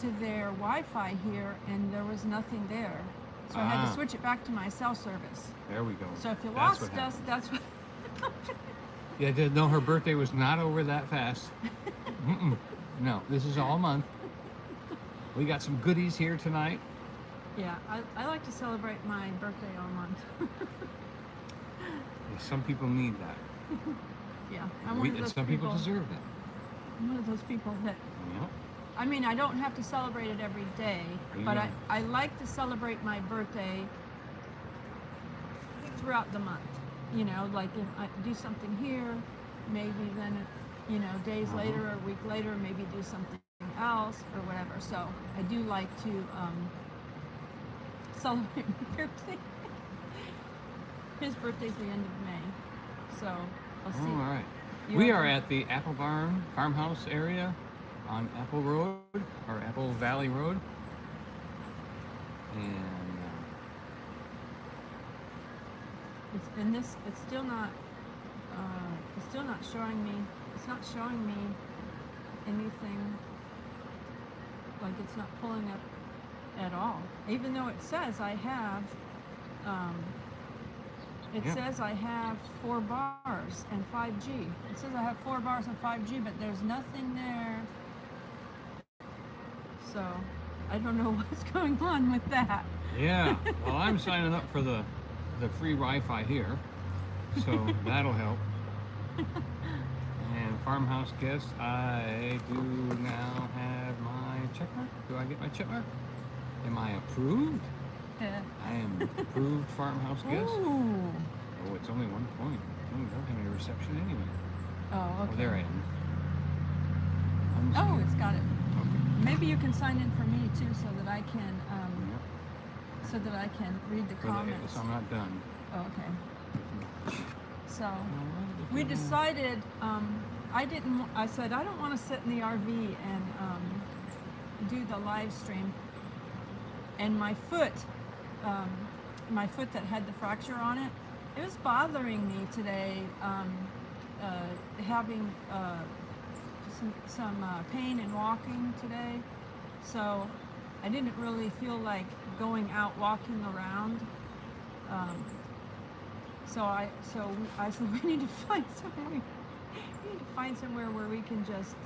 to their Wi-Fi here, and there was nothing there. So I had to switch it back to my cell service. There we go. So if you lost us, that's what... Yeah, no, her birthday was not over that fast. No, this is all month. We got some goodies here tonight. Yeah, I like to celebrate my birthday all month. Yeah, some people need that. Yeah, I'm one of those some people deserve that. I'm one of those people that... Yep. I mean, I don't have to celebrate it every day, but I like to celebrate my birthday throughout the month. You know, like if I do something here, maybe then, you know, days later or a week later, maybe do something else or whatever. So I do like to celebrate my birthday. His birthday's the end of May, so I'll see. All right. We are at the Apple Barn farmhouse area on Apple Road, or Apple Valley Road. And it's still not showing me. It's not showing me anything. Like it's not pulling up at all. Even though it says I have. Says I have 4 bars and 5G. It says I have 4 bars and 5G, but there's nothing there. So I don't know what's going on with that. yeah, well, I'm signing up for the free Wi-Fi here, so that'll help. And farmhouse guest, I do now have my check mark. Do I get my check mark? Am I approved? I am approved farmhouse guest. Ooh. Oh, it's only 1 point. Oh, we don't have any reception anyway. Oh, okay. Oh, there I am. Oh, it's got it. Okay. Maybe you can sign in for me too, so that I can read the comments. So I'm not done. Oh, okay. So we decided. I said I don't want to sit in the RV and do the live stream. And my foot that had the fracture on it, it was bothering me today, having some pain in walking today. So I didn't really feel like going out walking around. So I said we need to find somewhere. We need to find somewhere where we can just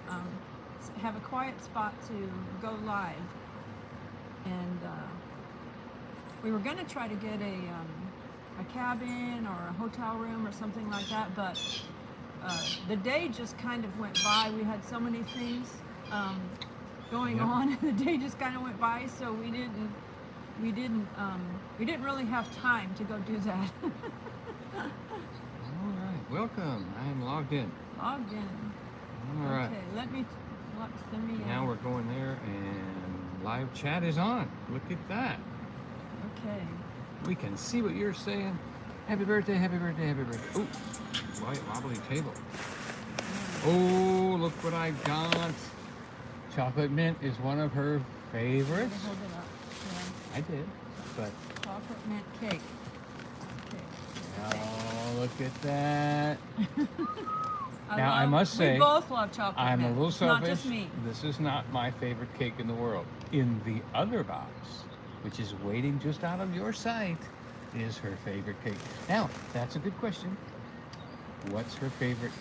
have a quiet spot to go live. And we were going to try to get a cabin or a hotel room or something like that, but the day just kind of went by. We had so many things going on, and the day just kind of went by. So we didn't really have time to go do that. All right, welcome. I am logged in. Logged in. All right. Okay, let me. Now we're going there, and live chat is on. Look at that. Okay. We can see what you're saying. Happy birthday, happy birthday, happy birthday. Oh, light wobbly table. Oh, look what I got. Chocolate mint is one of her favorites. Hold it up. Yeah. I did, but... Chocolate mint cake. Okay. Oh, look at that. Now, I must say, we both love chocolate I'm mint. a little selfish. Not just me. This is not my favorite cake in the world. In the other box, which is waiting just out of your sight, is her favorite cake. Now, that's a good question. What's her favorite?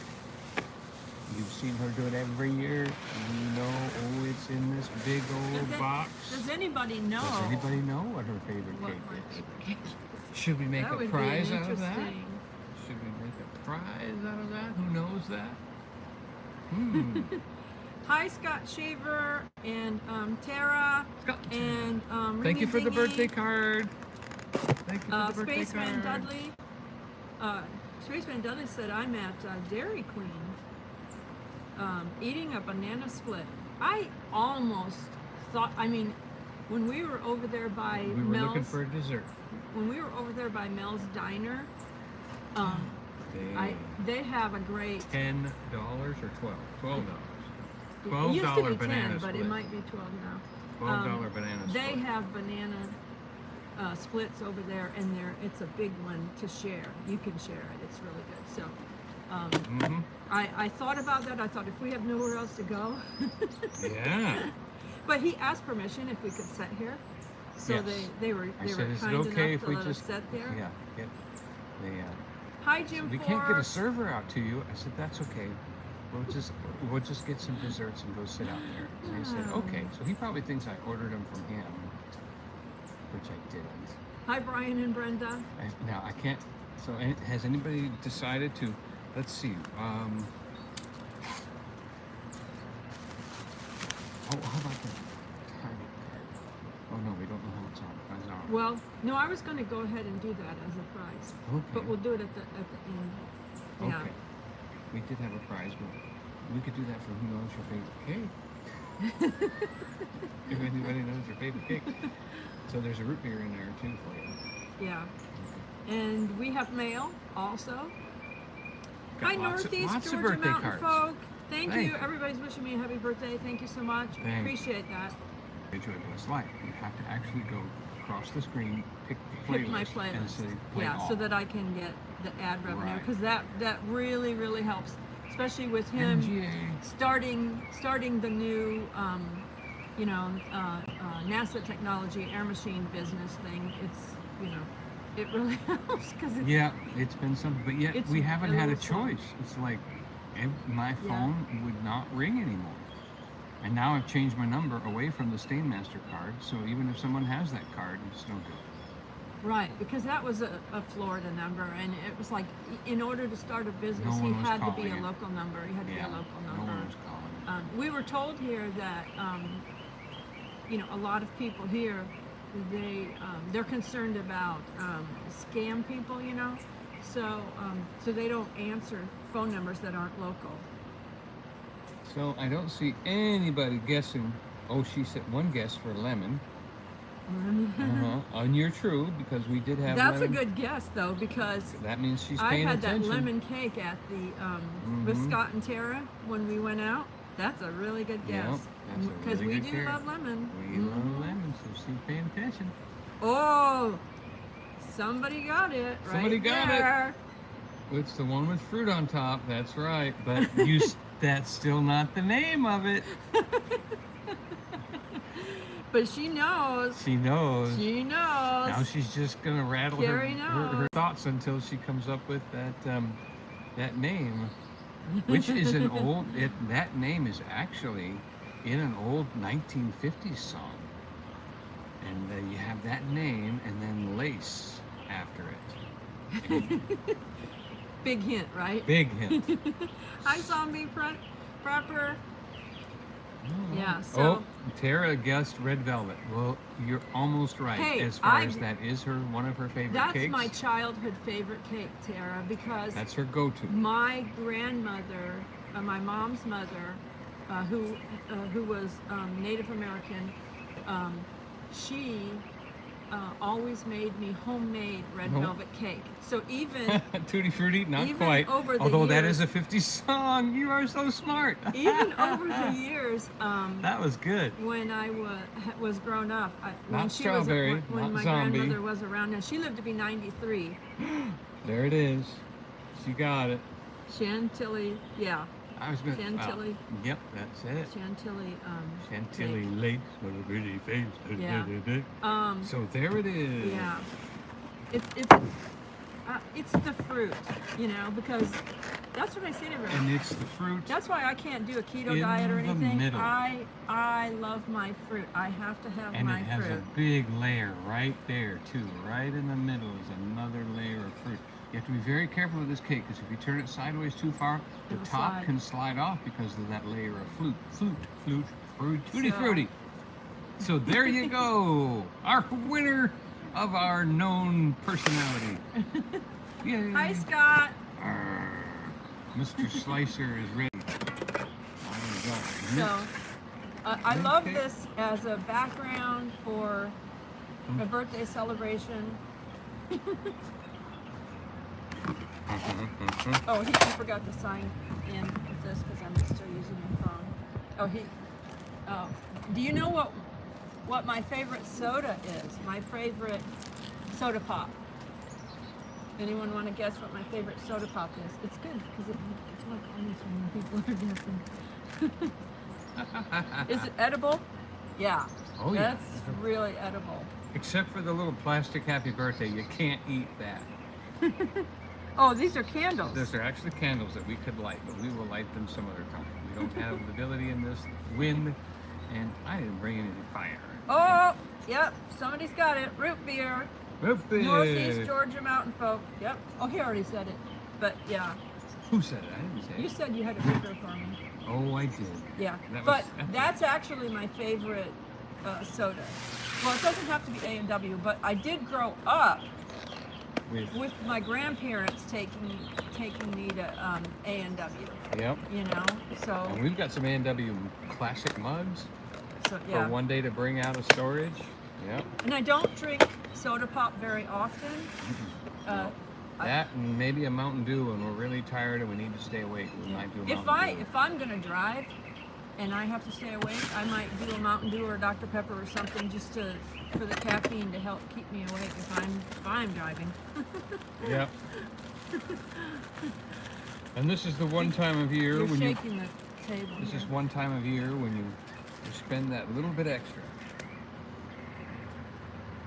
You've seen her do it every year. You know, oh, it's in this big old box. Does anybody know? Does anybody know what her favorite cake is? Should we make a prize out of that? Should we make a prize out of that? Who knows that? Hi, Scott Shaver and Tara. Scott. And thank you for the birthday card. Thank you for the birthday Spaceman card. Dudley. Spaceman Dudley said I'm at Dairy Queen eating a banana split. I almost thought, I mean, when we were over there by we were Mel's, looking for a dessert. When we were over there by Mel's Diner, they have a great $10 or $12? $12 it used to be banana 10, split. but it might be 12 now. $12 banana split. They have banana splits over there, and it's a big one to share. You can share it. It's really good. So I thought about that. I thought if we have nowhere else to go. Yeah. But But he asked permission if we could sit here. So Yes. they were I said, is it kind okay enough if to we let us just sit there. Yeah. They Hi, Jim. we can't get a Forbes. server out to you. I said, that's okay. We'll just get some desserts and go sit out there. And I said, okay. So he probably thinks I ordered them from him, which I didn't. Hi, Brian and Brenda. Now I can't. So has anybody decided to? Let's see. Oh, how about the Target card? Oh no, we don't know how it's on. Well, no, I was going to go ahead and do that as a prize, Okay. but we'll do it at the end. Yeah. Okay. We did have a prize, but we could do that for who knows your favorite cake. If anybody knows your favorite cake. So there's a root beer in there too for you. Yeah. And we have mail also. Got Hi, Northeast lots of Georgia birthday Mountain cards. folk. Thank Thank you. you. Everybody's wishing me a happy birthday. Thank you so much. Thank Appreciate that. Joy Blessed Life. You have to actually go across the screen, pick the playlist, Pick my and playlist. say play Yeah, all. so that I can get the ad revenue, Right. because that really helps, especially with him MGA. starting the new NASA technology air machine business thing. It's it really helps because it's Yeah, it's been something, but yet It's we haven't had a little slow. choice. It's like my Yeah. phone would not ring anymore. And now I've changed my number away from the Stainmaster card, so even if someone has that card, it's no good. right, because that was a Florida number, and it was like in order to start a business, No he one was had to be calling a it. local number. He had to Yeah, be a local no number. one was calling. We were told here that a lot of people here, they're concerned about scam people, so they don't answer phone numbers that aren't local. So I don't see anybody guessing. Oh, she said one guess for lemon. And you're true, because we did have That's lemon. a good guess though, because That means she's I paying had attention. that lemon cake at the with Scott and Tara when we went out. That's a really good Yep, guess, that's a because really we good do guess. love lemon. We love lemon, so she's paying attention. Oh, somebody got it. Somebody right got it. there. It's the one with fruit on top. That's right. But that's still not the name of it. But she knows. She knows. She knows. Now she's just gonna rattle her Carrie knows. thoughts until she comes up with that name, which is an old. That name is actually in an old 1950s song, and you have that name and then lace after it. And Big hint, right? big hint. Hi, zombie prepper. Oh. Yeah, so- Oh, Tara guessed red velvet. Well, you're almost right. Hey, as far as that is one of her favorite That's cakes. my childhood favorite cake, Tara, because That's her go-to. my grandmother, my mom's mother, who was Native American, she always made me homemade red Nope. velvet cake. So even Tutti Frutti, not even quite. over the Although that years- is a 50s song. You are so smart. even over the years, That was good. when I was grown up, when Not she strawberry, was when not my zombie. grandmother was around, and she lived to be 93. There it is. She got it. Chantilly, yeah, I was going Chantilly. Yep, that's it. Chantilly. Chantilly cake. lace with a pretty face. Yeah. So there it is. Yeah, it's the fruit, because that's what I say to And everyone. it's the fruit. That's why I can't do a keto in diet or the anything. middle. I love my fruit. I have to have And my it has fruit. a big layer right there too. Right in the middle is another layer of fruit. You have to be very careful with this cake, because if you turn it sideways too far, the It'll top slide. can slide off because of that layer of fruit, tutti So- frutti. So there you go, our winner of our known personality. Yay. Hi, Scott. Arr, Mr. Slicer is ready. So, I Mint love cake. this as a background for a birthday celebration. Oh, he forgot to sign in with this because I'm still using my phone. Oh, do you know what my favorite soda is? My favorite soda pop. Anyone want to guess what my favorite soda pop is? It's good because it's like almost when people are guessing. Is it edible? Yeah. Oh, yeah. That's really edible. Except for the little plastic happy birthday, you can't eat that. Oh, these are candles. Those are actually candles that we could light, but we will light them some other time. We don't have the ability in this wind, and I didn't bring any fire. Oh, yep. Somebody's got it. Root beer. Root beer. Northeast Georgia mountain folk. Yep. Oh, he already said it. But yeah. Who said it? I didn't say You it. said you had a root beer for me. Oh, I did. Yeah. That But was- that's actually my favorite soda. Well, it doesn't have to be A&W, but I did grow up with my grandparents taking me to A&W. Yep. You know, so And we've got some A&W classic mugs yeah. for one day to bring out of storage. Yep. And I don't drink soda pop very often. That and maybe a Mountain Dew when we're really tired and we need to stay awake. We might do a Mountain Dew. If I'm gonna drive and I have to stay awake, I might do a Mountain Dew or a Dr. Pepper or something just for the caffeine to help keep me awake if I'm driving. Yep. And this is the one time of year You're when shaking the table. This here. is one time of year when you spend that little bit extra.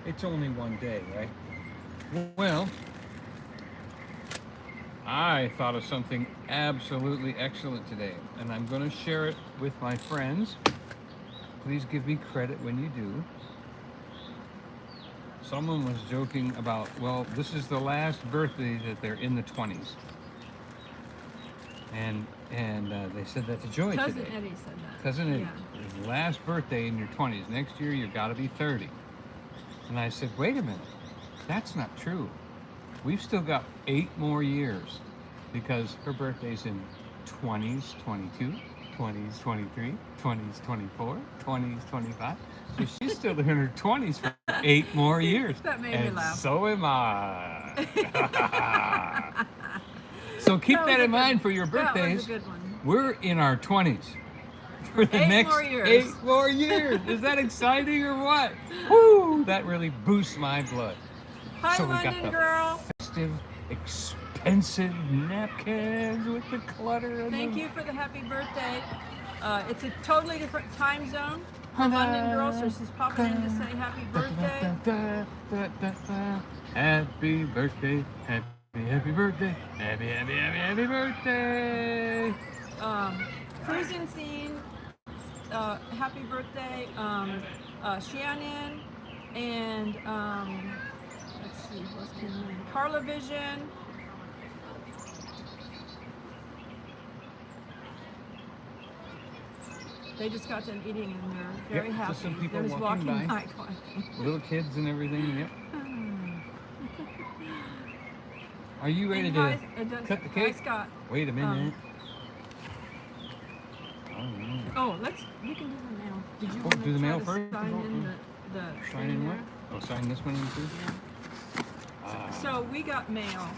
It's only one day, right? Well, I thought of something absolutely excellent today, and I'm going to share it with my friends. Please give me credit when you do. Someone was joking about, well, this is the last birthday that they're in the 20s. And they said that to Joy Cousin today. Eddie said that. Cousin Eddie, Yeah. his last birthday in your 20s. Next year, you got to be 30. And I said, wait a minute. That's not true. We've still got 8 more years because her birthday's in 20s, 22, 20s, 23, 20s, 24, 20s, 25. So she's still in her 20s for 8 more years. That made me and laugh. So am I. So keep That was that a in good- mind for your That birthdays. was a good one. We're in our 20s for the 8 next more years. 8 more years. Is that exciting or what? Woo! That really boosts my blood. Hi, So we got London the- girl. Festive, expensive napkins with the clutter. And Thank the... you for the happy birthday. It's a totally different time zone for London girl, so she's popping in to say happy birthday. Happy birthday, happy birthday, happy birthday. Cruising scene, happy birthday, Shannon, and let's see, what's her name? Carla Vision. They just got done eating and they're very Yep, happy. just some people There's walking walking by. by. Little kids and everything, yep. Are you ready And to hi, cut the hi, cake? Scott. Wait a minute. Oh, we can do the mail. Did you Oh, want do to the try mail to first? sign in the Sign thing in what? there? Oh, sign this one in too? Yeah. So we got mail,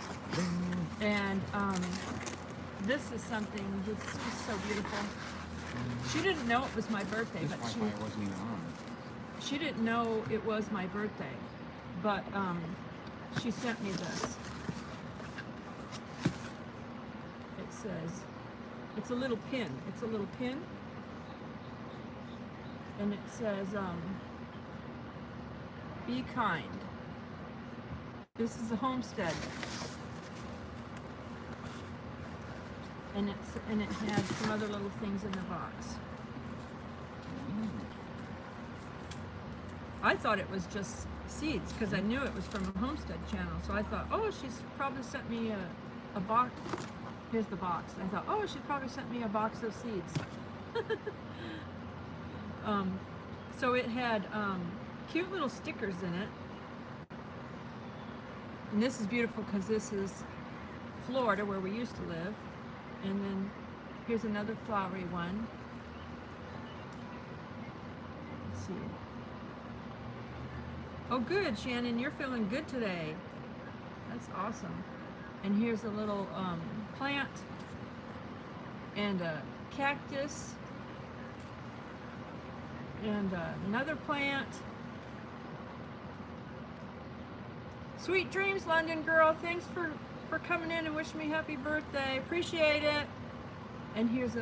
and this is something that's just so beautiful. She didn't know it was my birthday, This but Wi-Fi wasn't even on. she didn't know it was my birthday, but she sent me this. It says, it's a little pin. It's a little pin, and it says, "Be kind." This is a homestead, and it had some other little things in the box. I thought it was just seeds because I knew it was from a homestead channel. So I thought, oh, she's probably sent me a box. Here's the box. I thought, oh, she probably sent me a box of seeds. So it had cute little stickers in it. And this is beautiful because this is Florida where we used to live. And then here's another flowery one. Let's see. Oh, good, Shannon. You're feeling good today. That's awesome. And here's a little plant and a cactus and another plant. Sweet dreams, London girl. Thanks for coming in and wishing me happy birthday. Appreciate it. And here's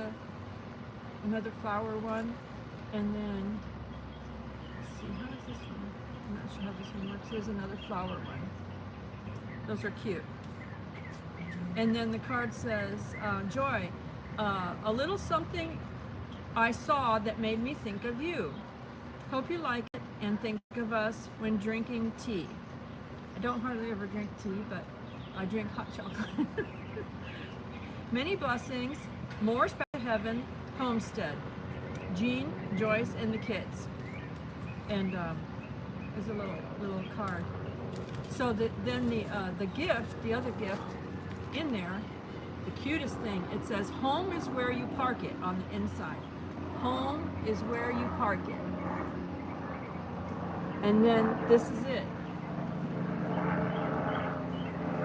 another flower one. And then And here's another flower one. Those are cute. And then the card says, Joy, a little something I saw that made me think of you. Hope you like it and think of us when drinking tea. I don't hardly ever drink tea, but I drink hot chocolate. Many blessings, more special heaven, homestead. Jean, Joyce, and the kids. And there's a little card. So then the gift, the other gift in there, the cutest thing, it says, home is where you park it on the inside. Home is where you park it. And then this is it.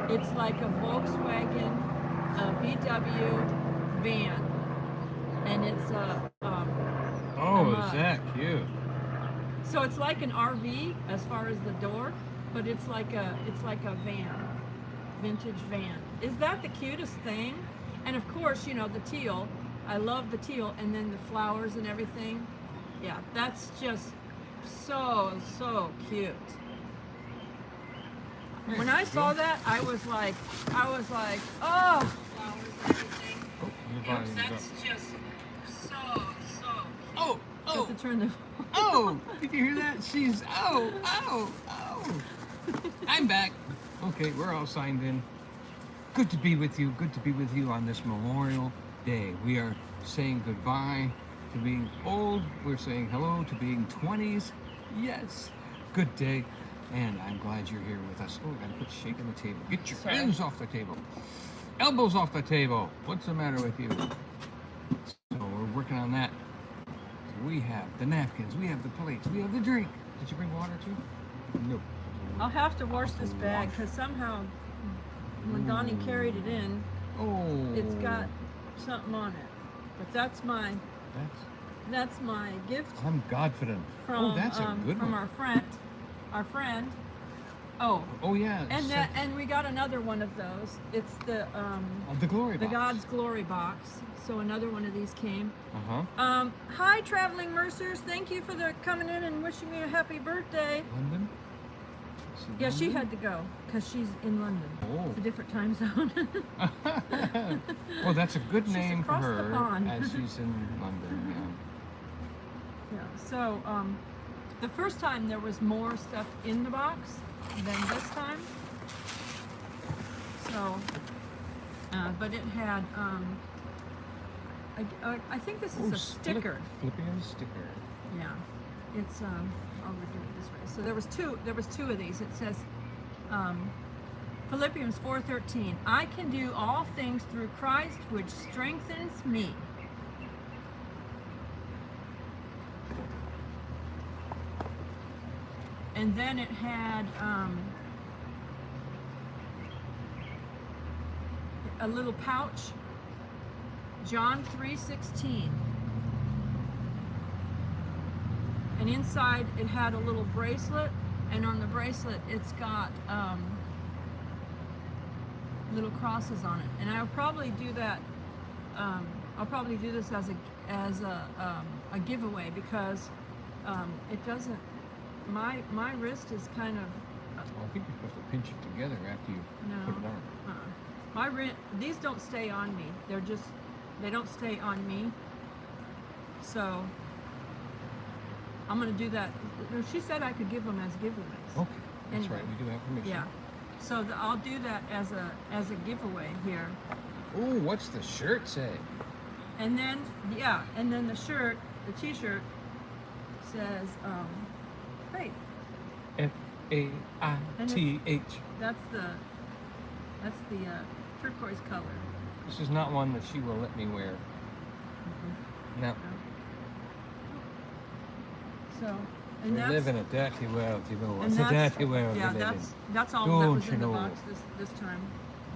It's like a Volkswagen, a VW van. And it's a is that cute? So it's like an RV as far as the door, but it's like a van, vintage van. Is that the cutest thing? And of course, you know, the teal. I love the teal, and then the flowers and everything. Yeah, that's just so cute. When I saw that, I was like, oh, flowers and everything. Oh, That's just so. Oh, Have to turn the. oh! Did you hear that? She's oh! I'm back. Okay, we're all signed in. Good to be with you. Good to be with you on this Memorial Day. We are saying goodbye to being old. We're saying hello to being 20s. Yes. Good day. And I'm glad you're here with us. Oh, I gotta quit shaking the table. Get your hands off the table. Elbows off the table. What's the matter with you? So we're working on that. So we have the napkins, we have the plates, we have the drink. Did you bring water too? No. I'll have to wash this bag because somehow when Donny carried it in, it's got something on it. But that's my gift. I'm Godfident. From, that's a good from one. our friend. Oh. Oh yeah. And we got another one of those. It's the glory box. The God's Glory box. So another one of these came. Uh-huh. Hi, traveling Mercers. Thank you for coming in and wishing me a happy birthday. London? Yeah, she had to go because she's in London. Oh. It's a different time zone. Well, that's a good name for across the her pond. as she's in London. Yeah. So the first time there was more stuff in the box than this time. So, but it had. I think this is a sticker. Philippians sticker. Yeah, it's I'll do it this way. So there was two of these. It says Philippians 4:13. I can do all things through Christ, which strengthens me. And then it had a little pouch. John 3:16. And inside it had a little bracelet, and on the bracelet it's got little crosses on it. And I'll probably do that. I'll probably do this as a giveaway because it doesn't. My wrist is kind of. I think you're supposed to pinch it together after you put it on. My wrist. These don't stay on me. They don't stay on me. So I'm gonna do that. She said I could give them as giveaways. Okay, that's Anyway. right. We do have permission. Yeah. So I'll do that as a giveaway here. Oh, what's the shirt say? And then the shirt, the T-shirt says faith. F-A-I-T-H. That's the turquoise color. This is not one that she will let me wear. No. So, We and live in a dirty world, you know. and It's a dirty world yeah, we live in. that's all that Don't was you in the know? box this time.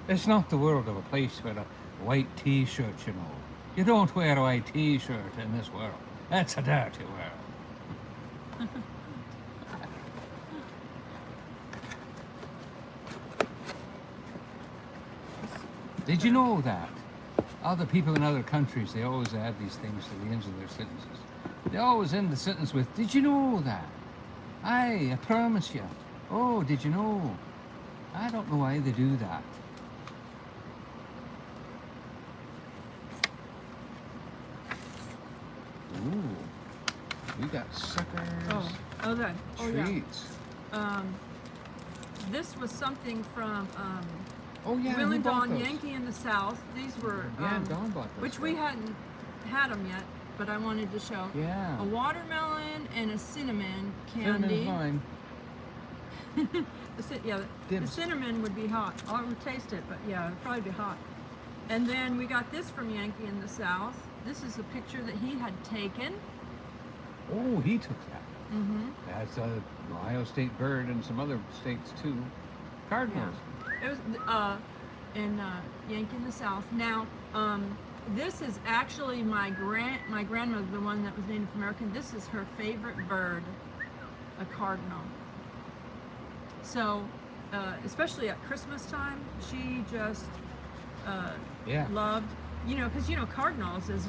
It's not the world of a place with a white T-shirt, you know. You don't wear a white T-shirt in this world. That's a dirty world. Did you know that other people in other countries, they always add these things to the ends of their sentences? They always end the sentence with, did you know that? I promise you. Oh, did you know? I don't know why they do that. Ooh, we got suckers. Oh, that. Oh, yeah. Treats. This was something from Oh yeah, Will we and bought Dawn those. Yankee in the South. These were Yeah, Dawn bought those. which we hadn't had them yet, but I wanted to show. Yeah. A watermelon and a cinnamon Cinnamon's candy. mine. The Dibs. cinnamon would be hot. I would taste it, but yeah, it'd probably be hot. And then we got this from Yankee in the South. This is a picture that he had taken. Oh, he took that. Mm-hmm. That's a Ohio State bird and some other states too. Cardinals. It was in Yankee in the South. Now, this is actually my grandmother, the one that was Native American. This is her favorite bird, a cardinal. So, especially at Christmas time, she just Yeah. loved, because cardinals is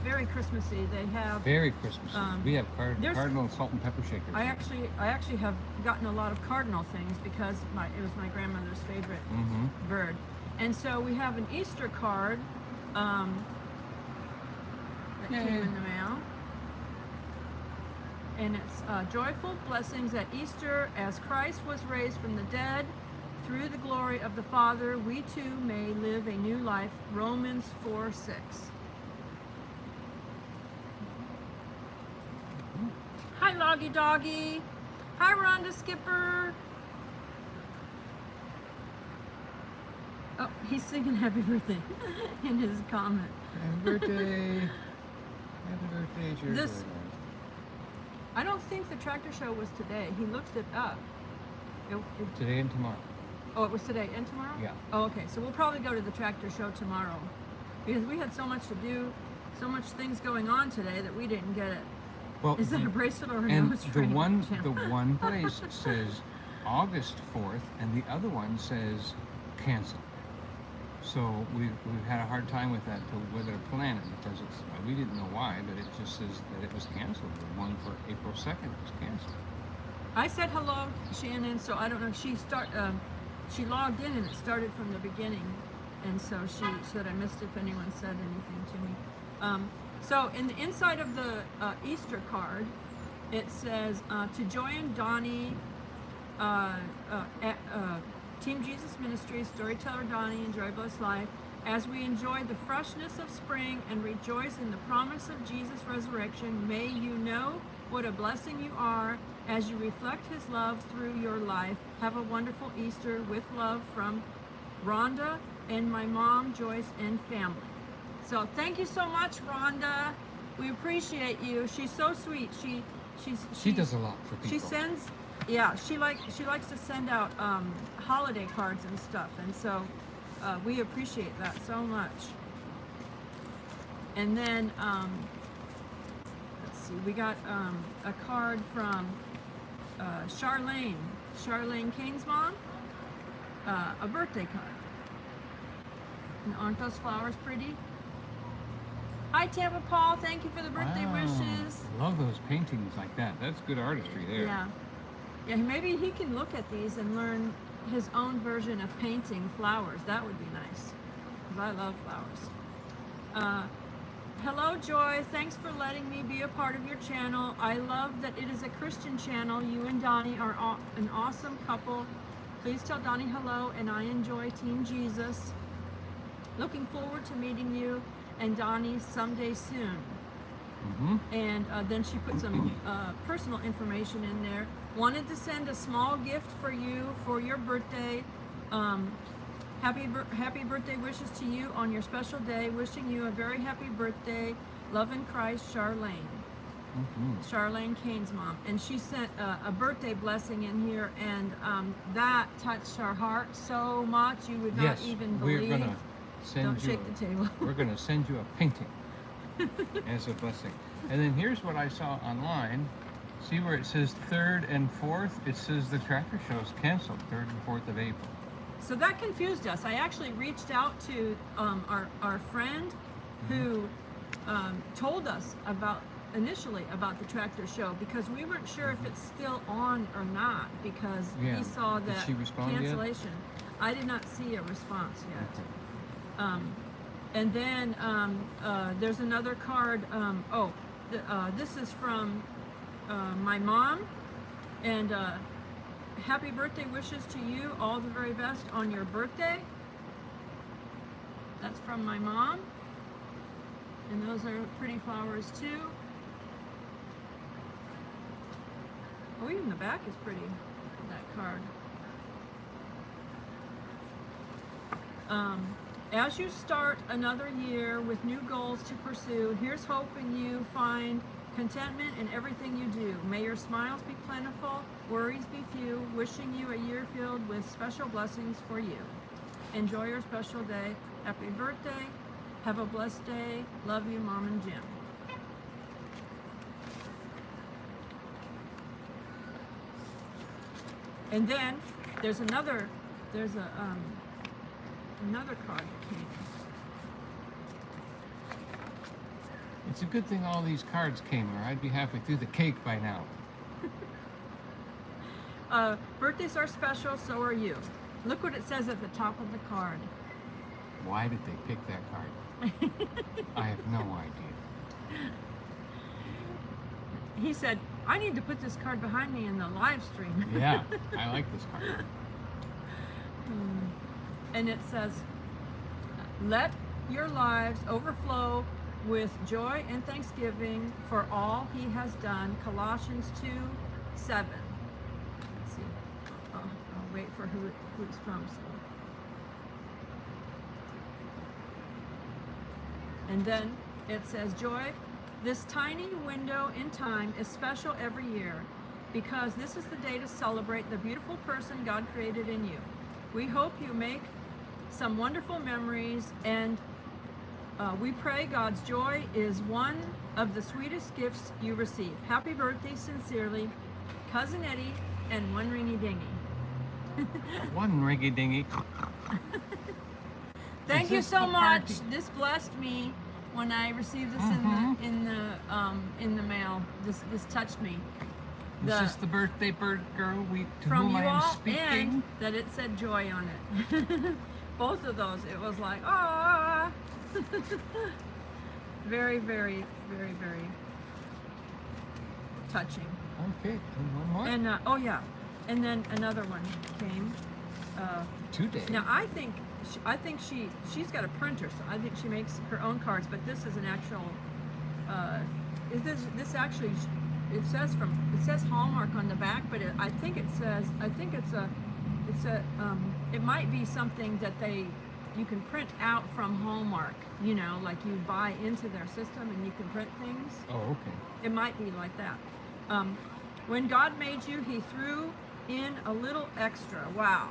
very Christmassy. They have Very Christmassy. We have there's- cardinal salt and pepper shakers. I actually have gotten a lot of cardinal things because it was my grandmother's favorite Mm-hmm. bird. And so we have an Easter card that Yay. came in the mail. And it's joyful blessings at Easter as Christ was raised from the dead. Through the glory of the Father, we too may live a new life. Romans 4:6. Hi, Loggy Doggy. Hi, Rhonda Skipper. Oh, he's singing happy birthday in his comment. Happy birthday. Happy birthday, it's your This- birthday. I don't think the tractor show was today. He looked it up. Today and tomorrow. Oh, it was today and tomorrow? Yeah. Oh, okay. So we'll probably go to the tractor show tomorrow because we had so much to do, so much things going on today that we didn't get it. Well, Is that a bracelet or a and nose the ring? one place says August 4th, and the other one says canceled. So we've had a hard time with that to whether to plan it because we didn't know why, but it just says that it was canceled. The one for April 2nd was canceled. I said hello, Shannon. So I don't know. She logged in and it started from the beginning, and so she said I missed if anyone said anything to me. So in the inside of the Easter card, it says to Joy and Donny, Team Jesus Ministries, Storyteller Donny, and Joy Blessed Life, as we enjoy the freshness of spring and rejoice in the promise of Jesus' resurrection, may you know what a blessing you are as you reflect his love through your life. Have a wonderful Easter with love from Rhonda and my mom, Joyce, and family. So thank you so much, Rhonda. We appreciate you. She's so sweet. She does a lot for people. She sends, she likes to send out holiday cards and stuff, and so we appreciate that so much. And then let's see, we got a card from Charlene Kane's mom, a birthday card. And aren't those flowers pretty? Hi, Tampa Paul. Thank you for the birthday wishes. Love those paintings like that. That's good artistry there. Yeah, maybe he can look at these and learn his own version of painting flowers. That would be nice, because I love flowers. Hello, Joy. Thanks for letting me be a part of your channel. I love that it is a Christian channel. You and Donny are an awesome couple. Please tell Donny hello, and I enjoy Team Jesus. Looking forward to meeting you and Donny someday soon. Mm-hmm. And then she put some personal information in there. Wanted to send a small gift for you for your birthday. Happy birthday wishes to you on your special day. Wishing you a very happy birthday. Love in Christ, Charlene. Mm-hmm. Charlene Kane's mom. And she sent a birthday blessing in here, and that touched our heart so much you would not even believe. We're gonna send Don't shake the table. We're gonna send you a painting as a blessing. And then here's what I saw online. See where it says 3rd and 4th? It says the tractor show's canceled 3rd and 4th of April. So that confused us. I actually reached out to our friend who told us about initially about the tractor show because we weren't sure if it's still on or not because Yeah. he saw Did that she respond yet? cancellation. I did not see a response yet. Okay. And then there's another card. This is from my mom, and happy birthday wishes to you. All the very best on your birthday. That's from my mom. And those are pretty flowers too. Oh, even the back is pretty, that card. As you start another year with new goals to pursue, here's hoping you find contentment in everything you do. May your smiles be plentiful, worries be few, wishing you a year filled with special blessings for you. Enjoy your special day. Happy birthday. Have a blessed day. Love you, Mom and Jim. And then there's another card that came. It's a good thing all these cards came, or I'd be halfway through the cake by now. Birthdays are special, so are you. Look what it says at the top of the card. Why did they pick that card? I have no idea. He said, I need to put this card behind me in the live stream. Yeah, I like this card. And it says, let your lives overflow with joy and thanksgiving for all he has done. Colossians 2:7. Let's see. I'll wait for who it's from. So. And then it says, joy, this tiny window in time is special every year because this is the day to celebrate the beautiful person God created in you. We hope you make some wonderful memories, and we pray God's joy is one of the sweetest gifts you receive. Happy birthday, sincerely, Cousin Eddie and One Ringy Dingy. One ringy dingy. Thank Is you this so the much. party? This blessed me when I received this in the mail. This touched me. Is this the birthday bird girl to From whom you I am all, speaking? and that it said joy on it. Both of those, it was like, ah. Very, very, very, very touching. Okay, and one more. And oh yeah, and then another one came. Today. Now I think she's got a printer, so I think she makes her own cards. But this is an actual. This actually? It says Hallmark on the back, but I think it might be something that you can print out from Hallmark. You know, like you buy into their system and you can print things. Oh, okay. It might be like that. When God made you, He threw in a little extra. Wow.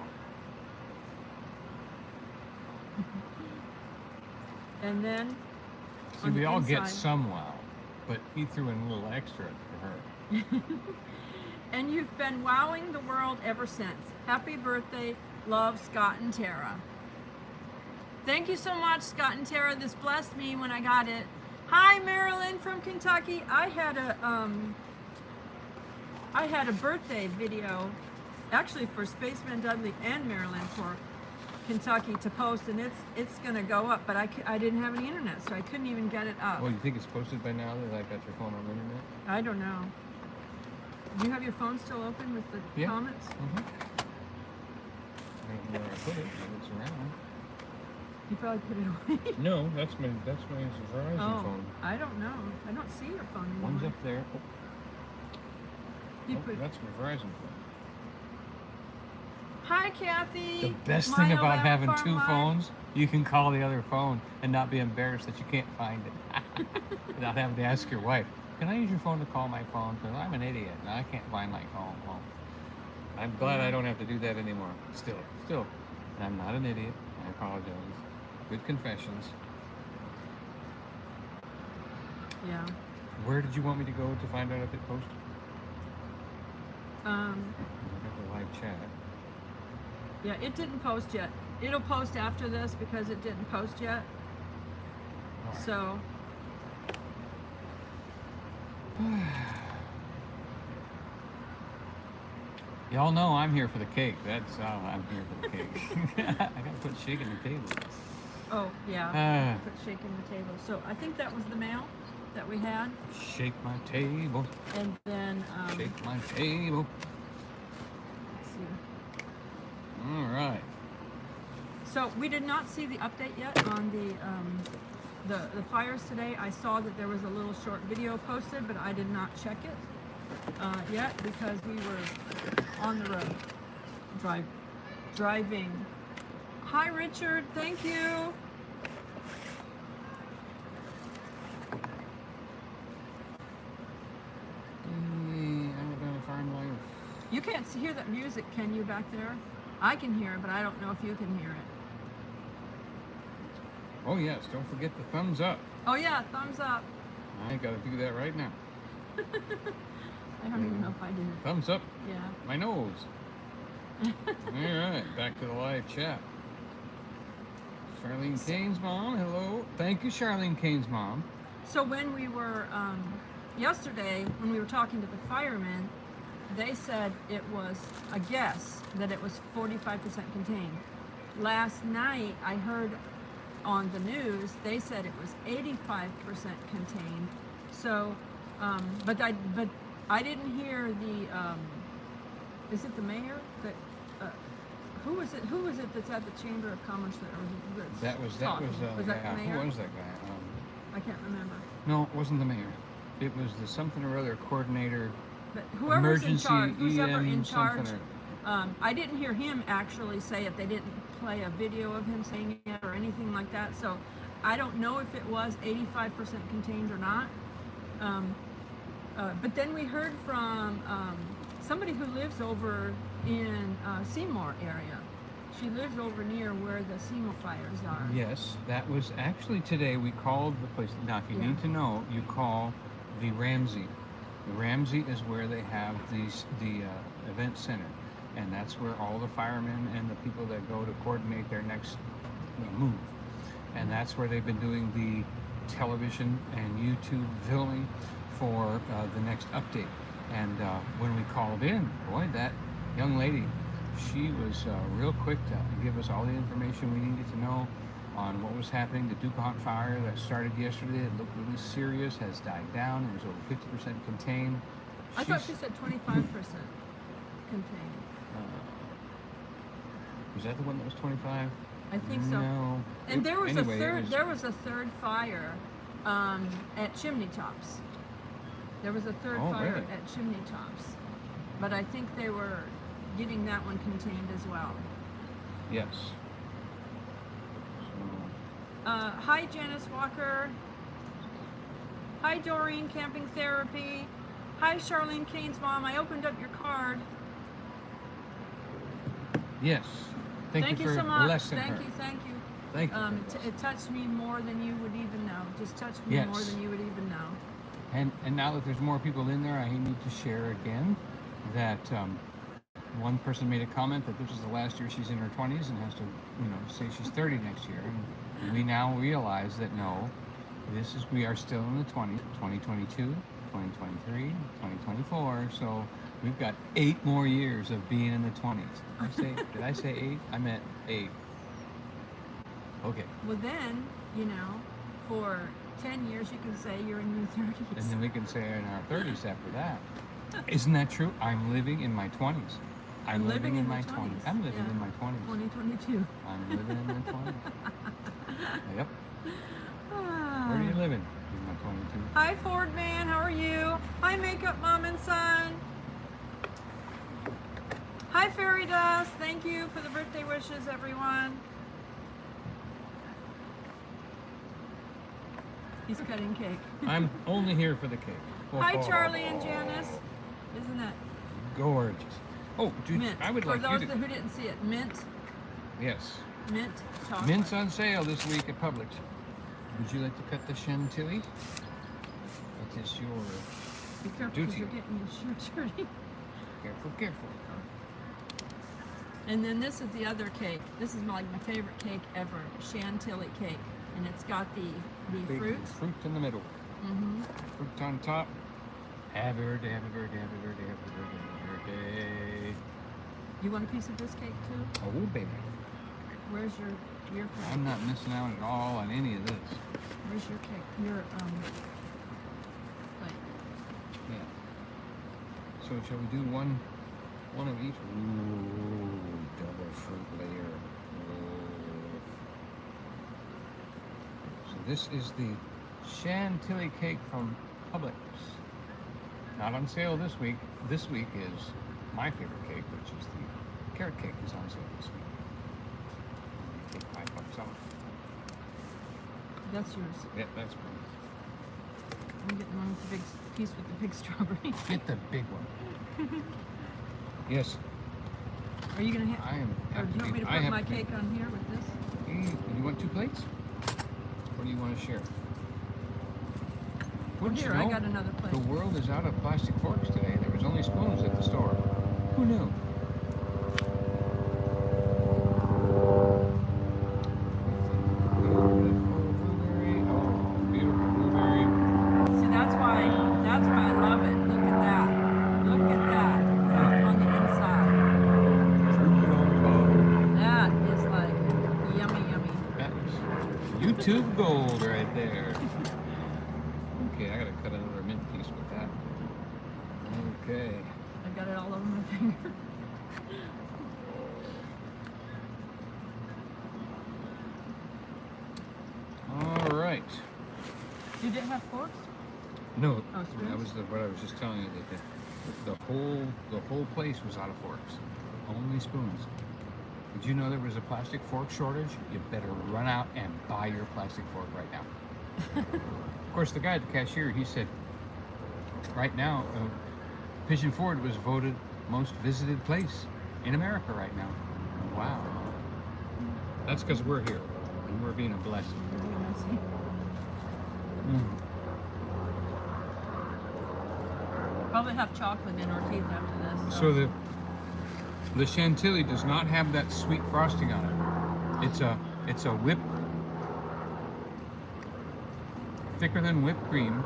And then See, on we the all get inside- some wow, but he threw in a little extra for her. And you've been wowing the world ever since. Happy birthday, love, Scott and Tara. Thank you so much, Scott and Tara. This blessed me when I got it. Hi, Marilyn from Kentucky. I had a birthday video, actually for Spaceman Dudley and Marilyn for Kentucky to post, and it's gonna go up, but I didn't have any internet, so I couldn't even get it up. Well, you think it's posted by now that I've got your phone on the internet? I don't know. Do you have your phone still open with the comments? Mm-hmm. I don't know where I put it, but it's around. You probably put it away. No, that's my Verizon phone. I don't know. I don't see your phone anymore. One's up there. Oh, You put, that's my Verizon phone. Hi, Kathy. The best My thing about Alabama having Farm two Life. phones, you can call the other phone and not be embarrassed that you can't find it. Without having to ask your wife, can I use your phone to call my phone? Because I'm an idiot and I can't find my phone. Well, I'm glad I don't have to do that anymore. Still. And I'm not an idiot. I apologize. Good confessions. Yeah. Where did you want me to go to find out if it posted? I got the live chat. Yeah, it didn't post yet. It'll post after this because it didn't post yet. All right. So Y'all know I'm here for the cake. That's how I'm here for the cake. I gotta put shaking the table. Oh, yeah. Put shaking the table. So I think that was the mail that we had. Shake my table. And then, Shake my table. let's see. All right. So we did not see the update yet on the fires today. I saw that there was a little short video posted, but I did not check it yet because we were on the road driving. Hi, Richard. Thank you. You can't hear that music, can you, back there? I can hear it, but I don't know if you can hear it. Oh yes, don't forget the thumbs up. Oh yeah, thumbs up. I gotta do that right now. I don't even know if I did. Thumbs up. Yeah. My nose. All right, back to the live chat. Charlene Kane's mom, hello. Thank you, Charlene Kane's mom. So when we were, yesterday, when we were talking to the firemen, they said it was a guess that it was 45% contained. Last night, I heard on the news, they said it was 85% contained. So, but I didn't hear the, is it the mayor that, who was it that's at the Chamber of Commerce That was that yeah, the mayor? who was that guy? I can't remember. No, it wasn't the mayor. It was the something or other coordinator. But whoever's Emergency in charge, who's ever in EM charge, something I didn't hear him actually say it. They didn't play a video of him saying it or anything like that. So I don't know if it was 85% contained or not. But then we heard from somebody who lives over in Seymour area. She lives over near where the Seymour fires are. Yes, that was actually today. We called the place. Now, if you need to know, you call the Ramsey. The Ramsey is where they have the event center, and that's where all the firemen and the people that go to coordinate their next move. And that's where they've been doing the television and YouTube filming for the next update. And when we called in, boy, that young lady, she was real quick to give us all the information we needed to know on what was happening. The DuPont fire that started yesterday, it looked really serious, has died down. It was over 50% contained. I thought she said 25% contained. Was that the one that was 25? I think so. No. And there was anyway, there was a third fire at Chimney Tops. There was a third fire really? at Chimney Tops, but I think they were getting that one contained as well. Yes. Hi, Janice Walker. Hi, Doreen, Camping Therapy. Hi, Charlene Kane's mom. I opened up your card. Yes. Thank you for so much. blessing Thank her. you, thank you. Thank you. It touched me more than you would even know. Just touched me more than you would even know. And now that there's more people in there, I need to share again that one person made a comment that this is the last year she's in her 20s and has to, say she's 30 next year. And we now realize that no, we are still in the 20s, 2022, 2023, 2024. So we've got 8 more years of being in the 20s. Did I say 8? I meant 8. Okay. Well then, for 10 years you can say you're in your 30s. And then we can say in our 30s after that. Isn't that true? I'm living in my 20s. I'm living in my 20s. I'm living in my 20s. 2022. I'm living in my 20s. Yep. Where are you living? In my 22. Hi, Ford Man. How are you? Hi, Makeup Mom and Son. Hi, Fairy Dust. Thank you for the birthday wishes, everyone. He's cutting cake. I'm only here for the cake. Hi, Charlie and Janice. Isn't that gorgeous? Oh, dude, mint? I would for like those you to... who didn't see it, mint. Yes. Mint chocolate. Mint's on sale this week at Publix. Would you like to cut the chantilly? It is your Be careful because you're getting your shirt dirty. Careful, careful. And then this is the other cake. This is like my favorite cake ever, chantilly cake, and it's got the Big fruit. Fruit in the middle. Mm-hmm. Fruit on top. Happy birthday, happy birthday, happy birthday, happy birthday, happy birthday. You want a piece of this cake too? Oh, baby. Where's your cake? I'm not missing out at all on any of this. Where's your cake? Your plate. Yeah. So shall we do one of each? Ooh, double fruit layer. Ooh. So this is the Chantilly cake from Publix. Not on sale this week. This week is my favorite cake, which is the carrot cake, is on sale this week. Take $5 off. That's yours. Yeah, that's mine. I'm getting one with the big piece with the big strawberry. Get the big one. Yes. Are you gonna I am. or do you want me to put my cake on here with this? You want 2 plates? Or do you want to share? Wouldn't Here, you know, I got another plate. the world is out of plastic forks today. There was only spoons at the store. Who knew? Beautiful blueberry. See, that's why I love it. Look at that. Look at that. On the inside. That is like yummy, yummy. That is YouTube gold right there. Okay, I gotta cut another mint piece with that. Okay. I got it all over my finger. All right. You didn't have forks? No, Oh, spoons? that was what I was just telling you, that the whole place was out of forks. Only spoons. Did you know there was a plastic fork shortage? You better run out and buy your plastic fork right now. Of course, the guy at the cashier, he said, right now, Pigeon Forge was voted most visited place in America right now. Wow. That's because we're here and we're being a blessing. Probably have chocolate in our teeth after this. So the Chantilly does not have that sweet frosting on it. It's a whipped, thicker than whipped cream.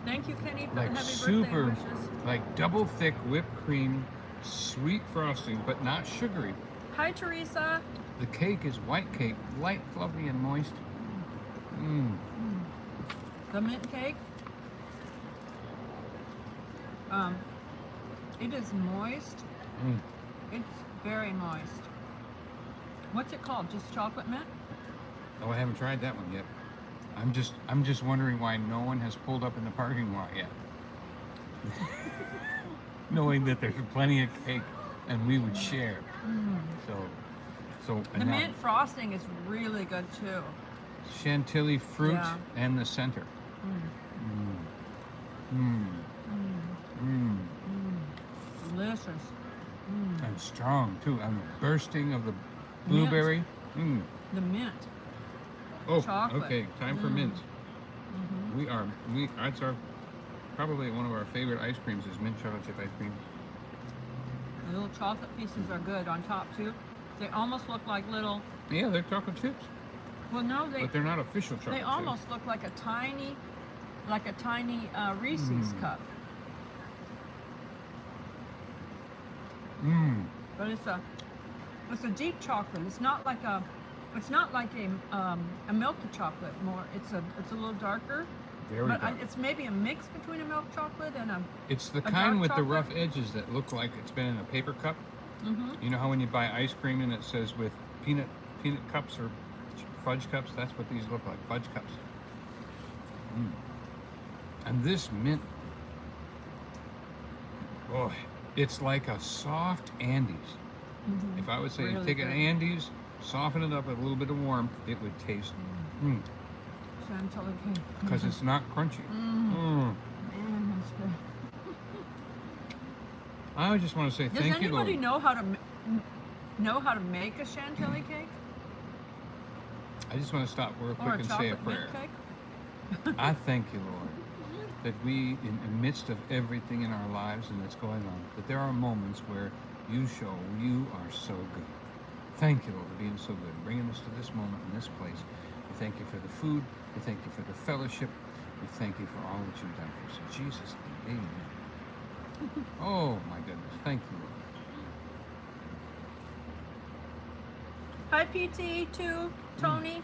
Thank you, Kenny, for Like the happy super, birthday wishes. like double thick whipped cream, sweet frosting, but not sugary. Hi, Teresa. The cake is white cake, light, fluffy, and moist. The mint cake. It is moist. It's very moist. What's it called? Just chocolate mint? Oh, I haven't tried that one yet. I'm just wondering why no one has pulled up in the parking lot yet. Knowing that there's plenty of cake and we would share. So The mint frosting is really good too. Chantilly fruit Yeah. and the center. Delicious. And strong too. And the bursting of the blueberry. The mint. Oh, Chocolate. okay. Time for mint. That's our probably one of our favorite ice creams is mint chocolate chip ice cream. The little chocolate pieces are good on top too. They almost look like little. Yeah, they're chocolate chips, Well, no, but they're not official chocolate they chips. almost look like a tiny Reese's cup. But it's a deep chocolate. It's not like a milky chocolate. More, it's a little darker. There we But go. it's maybe a mix between a milk chocolate and a. It's the a kind dark with the chocolate? rough edges that look like it's been in a paper cup. You know how when you buy ice cream and it says with peanut cups or fudge cups? That's what these look like, fudge cups. And this mint, boy, it's like a soft Andes. If I would say Really take an good. Andes, soften it up with a little bit of warmth, it would taste, Chantilly cake. because it's not crunchy. Man, that's good. I just want to say Does thank you, anybody Lord. know how to make a Chantilly cake I just want to stop real or quick a and say a chocolate prayer. mint cake? I thank you, Lord, that we, in the midst of everything in our lives and that's going on, that there are moments where you show you are so good. Thank you, Lord, for being so good, bringing us to this moment in this place. We thank you for the food. We thank you for the fellowship. We thank you for all that you've done for us. In Jesus' name, amen. Oh, my goodness. Thank you, Lord. Hi, PT, too. Tony.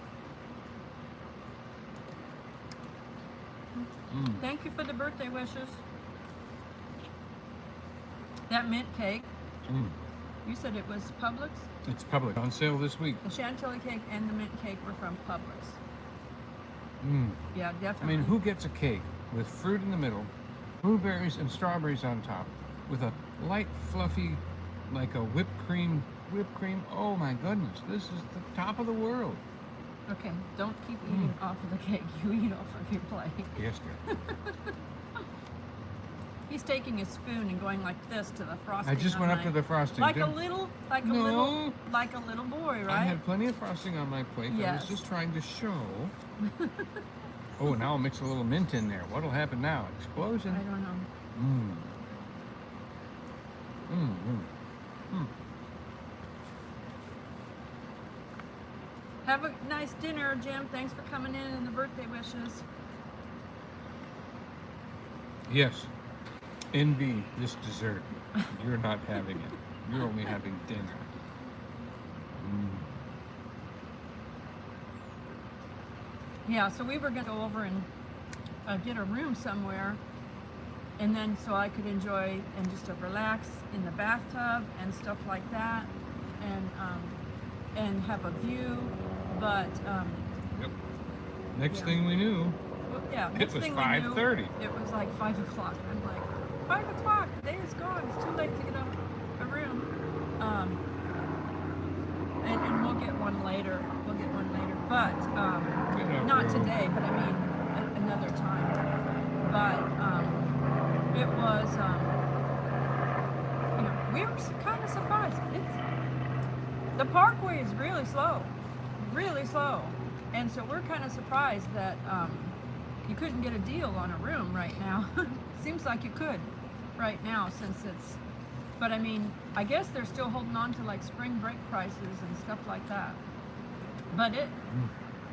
Thank you for the birthday wishes. That mint cake. You said it was Publix? It's Publix. On sale this week. The chantilly cake and the mint cake were from Publix. Yeah, I definitely. mean, who gets a cake with fruit in the middle, blueberries and strawberries on top, with a light, fluffy, like a whipped cream? Oh my goodness, this is the top of the world. Okay, don't keep eating off of the cake. You eat off of your plate. Yes, dear. He's taking a spoon and going like this to the frosting. I just went up to the frosting. like a little boy, right? I had plenty of frosting on my plate. I Yes. was just trying to show. Oh, now I'll mix a little mint in there. What'll happen now? Explosion. I don't know. Have a nice dinner, Jim. Thanks for coming in and the birthday wishes. Yes. Envy this dessert. You're not having it. You're only having dinner. Yeah, so we were going to go over and get a room somewhere, and then so I could enjoy and just to relax in the bathtub and stuff like that, and have a view. But Yep. Next thing we knew, yeah, it next was thing we knew, 5:30. it was like 5 o'clock. I'm like, 5 o'clock, the day is gone. It's too late to get a room. And we'll get one later. But not today. But I mean, another time. But it was, we were kind of surprised. The Parkway is really slow, and so we're kind of surprised that you couldn't get a deal on a room right now. Seems like you could right now since it's, but I mean, I guess they're still holding on to like spring break prices and stuff like that. But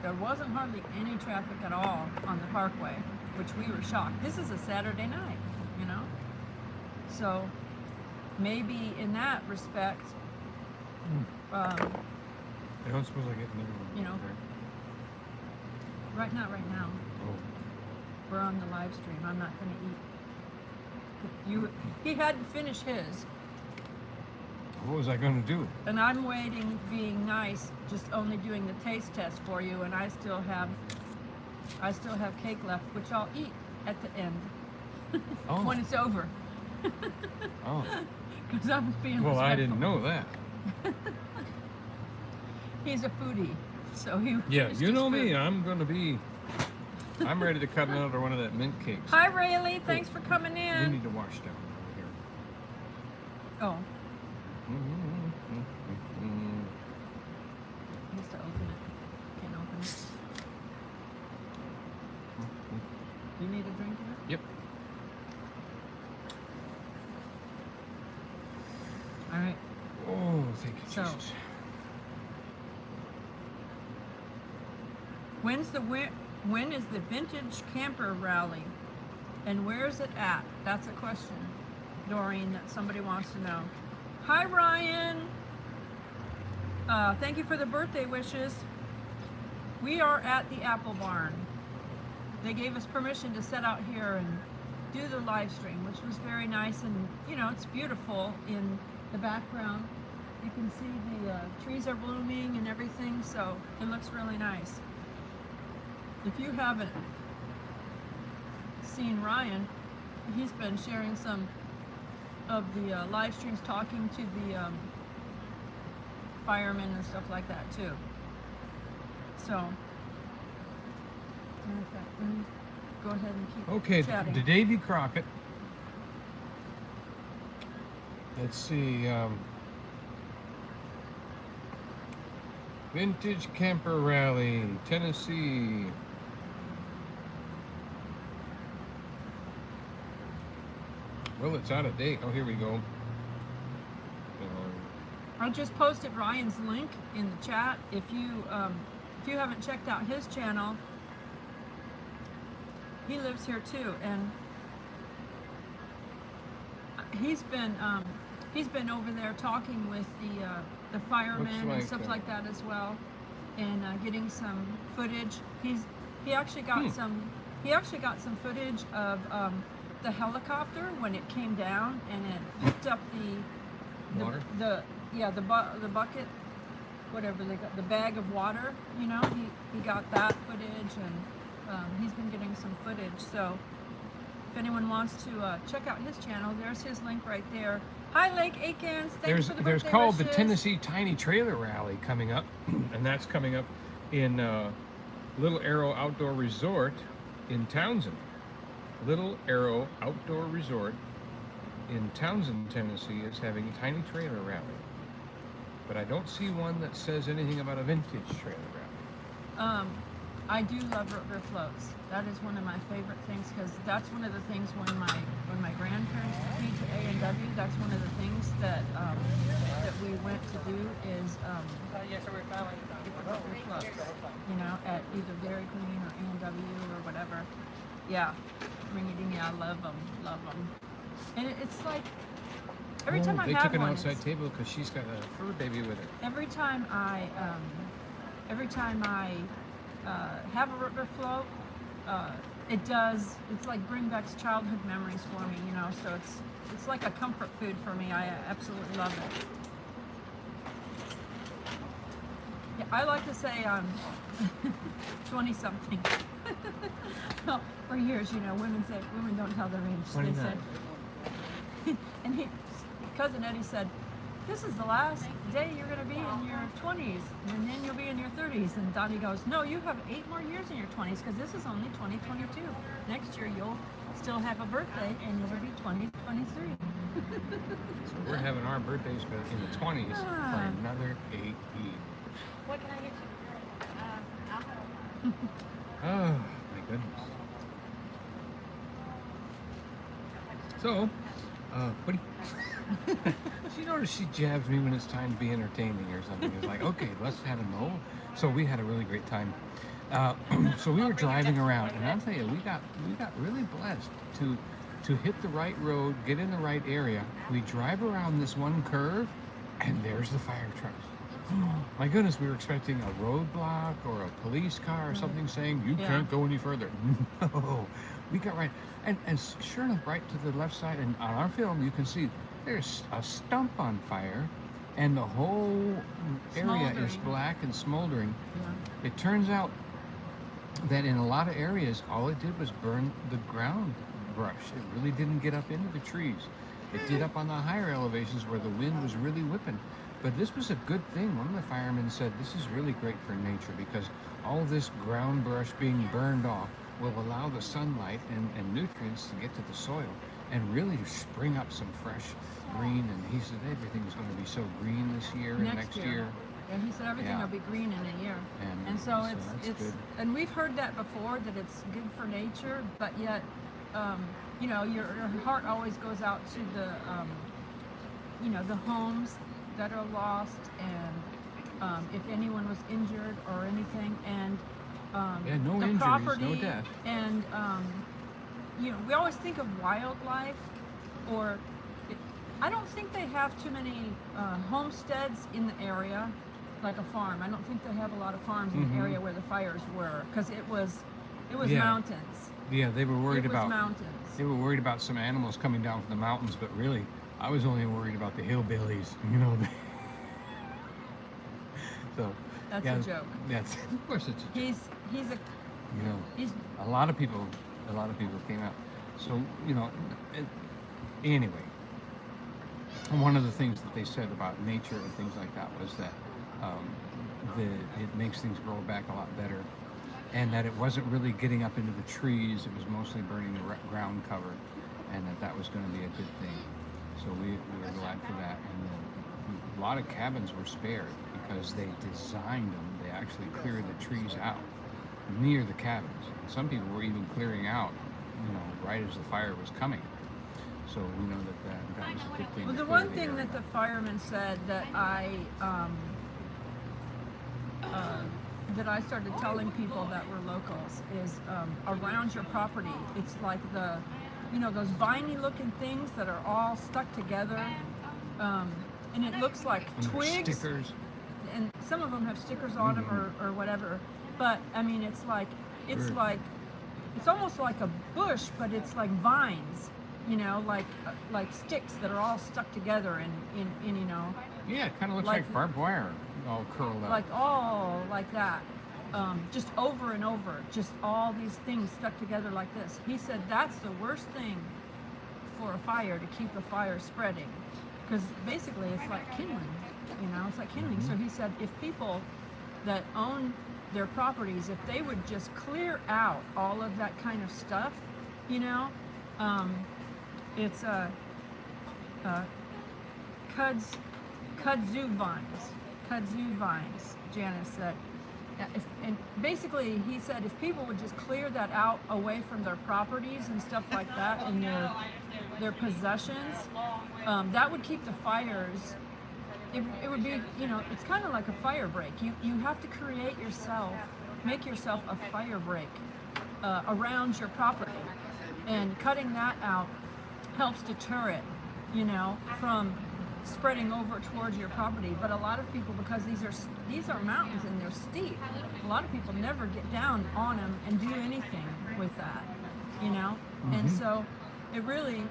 there wasn't hardly any traffic at all on the Parkway, which we were shocked. This is a Saturday night, so maybe in that respect, I don't suppose I get another one. Not right now. Oh. We're on the live stream. I'm not going to eat. He had to finish his. What was I going to do? And I'm waiting, being nice, just only doing the taste test for you, and I still have cake left, which I'll eat at the end when it's over. Oh. Because I'm being Well, I respectful. didn't know that. He's a foodie, so he. Yeah, finished you his know food. me. I'm ready to cut another one of that mint cakes. Hi, Rayleigh. Thanks for coming We in. need to wash down over here. Oh. He has to open it. Can't open it. You need a drink of it? Yep. All right. Oh, thank you, So- Jesus. When is the vintage camper rally, and where is it at? That's a question, Doreen, that somebody wants to know. Hi, Ryan. Thank you for the birthday wishes. We are at the Apple Barn. They gave us permission to set out here and do the live stream, which was very nice, and it's beautiful in the background. You can see the trees are blooming and everything, so it looks really nice. If you haven't seen Ryan, he's been sharing some of the live streams, talking to the firemen and stuff like that too. So, matter of fact, let me go ahead and keep chatting. To Davy Crockett. Let's see. Vintage Camper Rally, Tennessee. Well, it's out of date. Oh, here we go. I just posted Ryan's link in the chat. If you haven't checked out his channel, he lives here too, and he's been over there talking with the firemen and like, stuff like that as well, and getting some footage. He actually got some footage of the helicopter when it came down and it picked up Water? the bucket, whatever they got, the bag of water. You know, he got that footage, and he's been getting some footage. So if anyone wants to check out his channel, there's his link right there. Hi, Lake Aikens. Thanks for the There's birthday called the wishes. Tennessee Tiny Trailer Rally coming up, and that's coming up in Little Arrow Outdoor Resort in Townsend. Little Arrow Outdoor Resort in Townsend, Tennessee is having a tiny trailer rally. But I don't see one that says anything about a vintage trailer rally. I do love root beer floats. That is one of my favorite things, because that's one of the things when my grandparents took me to A&W, that's one of the things that we went to do is get the root beer floats, you know, at either Dairy Queen or A&W or whatever. Yeah, I love them. And it's like every time I they have took an one, outside table because she's got a fur baby with her. every time I have a root beer float, it's like bring back childhood memories for me, you know, so it's like a comfort food for me. I absolutely love it. Yeah, I like to say I'm 20 something. Well, for years, you know, women don't tell their age. 29. They said, and cousin Eddie said, this is the last day you're going to be in your 20s, and then you'll be in your 30s. And Donny goes, no, you have 8 more years in your 20s, because this is only 2022. Next year you'll still have a birthday, and you'll be 2023. So we're having our birthdays in the 20s for another 8 years. What can I get you? Oh, my goodness. So, what do you... She noticed she jabs me when it's time to be entertaining or something. It's like, okay, let's have a no. So we had a really great time. So we were driving around, and I'll tell you, we got really blessed to hit the right road, get in the right area. We drive around this one curve, and there's the fire trucks. My goodness, we were expecting a roadblock or a police car or something saying you can't go any further. No, we got right, and sure enough, right to the left side, and on our film you can see there's a stump on fire, and the whole area is black and smoldering. Yeah. It turns out that in a lot of areas, all it did was burn the ground brush. It really didn't get up into the trees. It did up on the higher elevations where the wind was really whipping. But this was a good thing. One of the firemen said this is really great for nature because all this ground brush being burned off will allow the sunlight and nutrients to get to the soil and really spring up some fresh green. And he said everything's going to be so green this year and next year. Yeah, he said everything will be green in a year. And so it's good. And we've heard that before, that it's good for nature, but yet, you know, your heart always goes out to the, you know, the homes that are lost, and if anyone was injured or anything, and no the injuries, property, no death. and you know, we always think of wildlife, or I don't think they have too many homesteads in the area, like a farm. I don't think they have a lot of farms in the area where the fires were, because it was mountains. Yeah, they were worried about mountains. They were worried about some animals coming down from the mountains, but really, I was only worried about the hillbillies. You know. So that's a joke. That's of course it's a joke. He's a you know a lot of people came out. So you know anyway, one of the things that they said about nature and things like that was that it makes things grow back a lot better, and that it wasn't really getting up into the trees. It was mostly burning the ground cover, and that was going to be a good thing. So we were glad for that. And a lot of cabins were spared because they designed them. They actually cleared the trees out near the cabins. And some people were even clearing out, you know, right as the fire was coming. So we know that was a good thing. Well, the one thing that the fireman said that I that I started telling people that were locals is around your property. It's like those viney looking things that are all stuck together, and it looks like And twigs. stickers. And some of them have stickers on them or whatever. But I mean, it's almost like a bush, but it's like vines, like sticks that are all stuck together and Yeah, it kind of looks like barbed wire all curled up. like all like that, just over and over, just all these things stuck together like this. He said that's the worst thing for a fire, to keep a fire spreading, because basically it's like kindling, it's like kindling. So he said if people that own their properties, if they would just clear out all of that kind of stuff, it's kudzu vines, Janice said. And basically he said if people would just clear that out away from their properties and stuff like that and their possessions, that would keep the fires. It would be, it's kind of like a fire break. You have to make yourself a fire break around your property, and cutting that out helps deter it, from spreading over towards your property. But a lot of people, because these are mountains and they're steep, a lot of people never get down on them and do anything with that, And so it really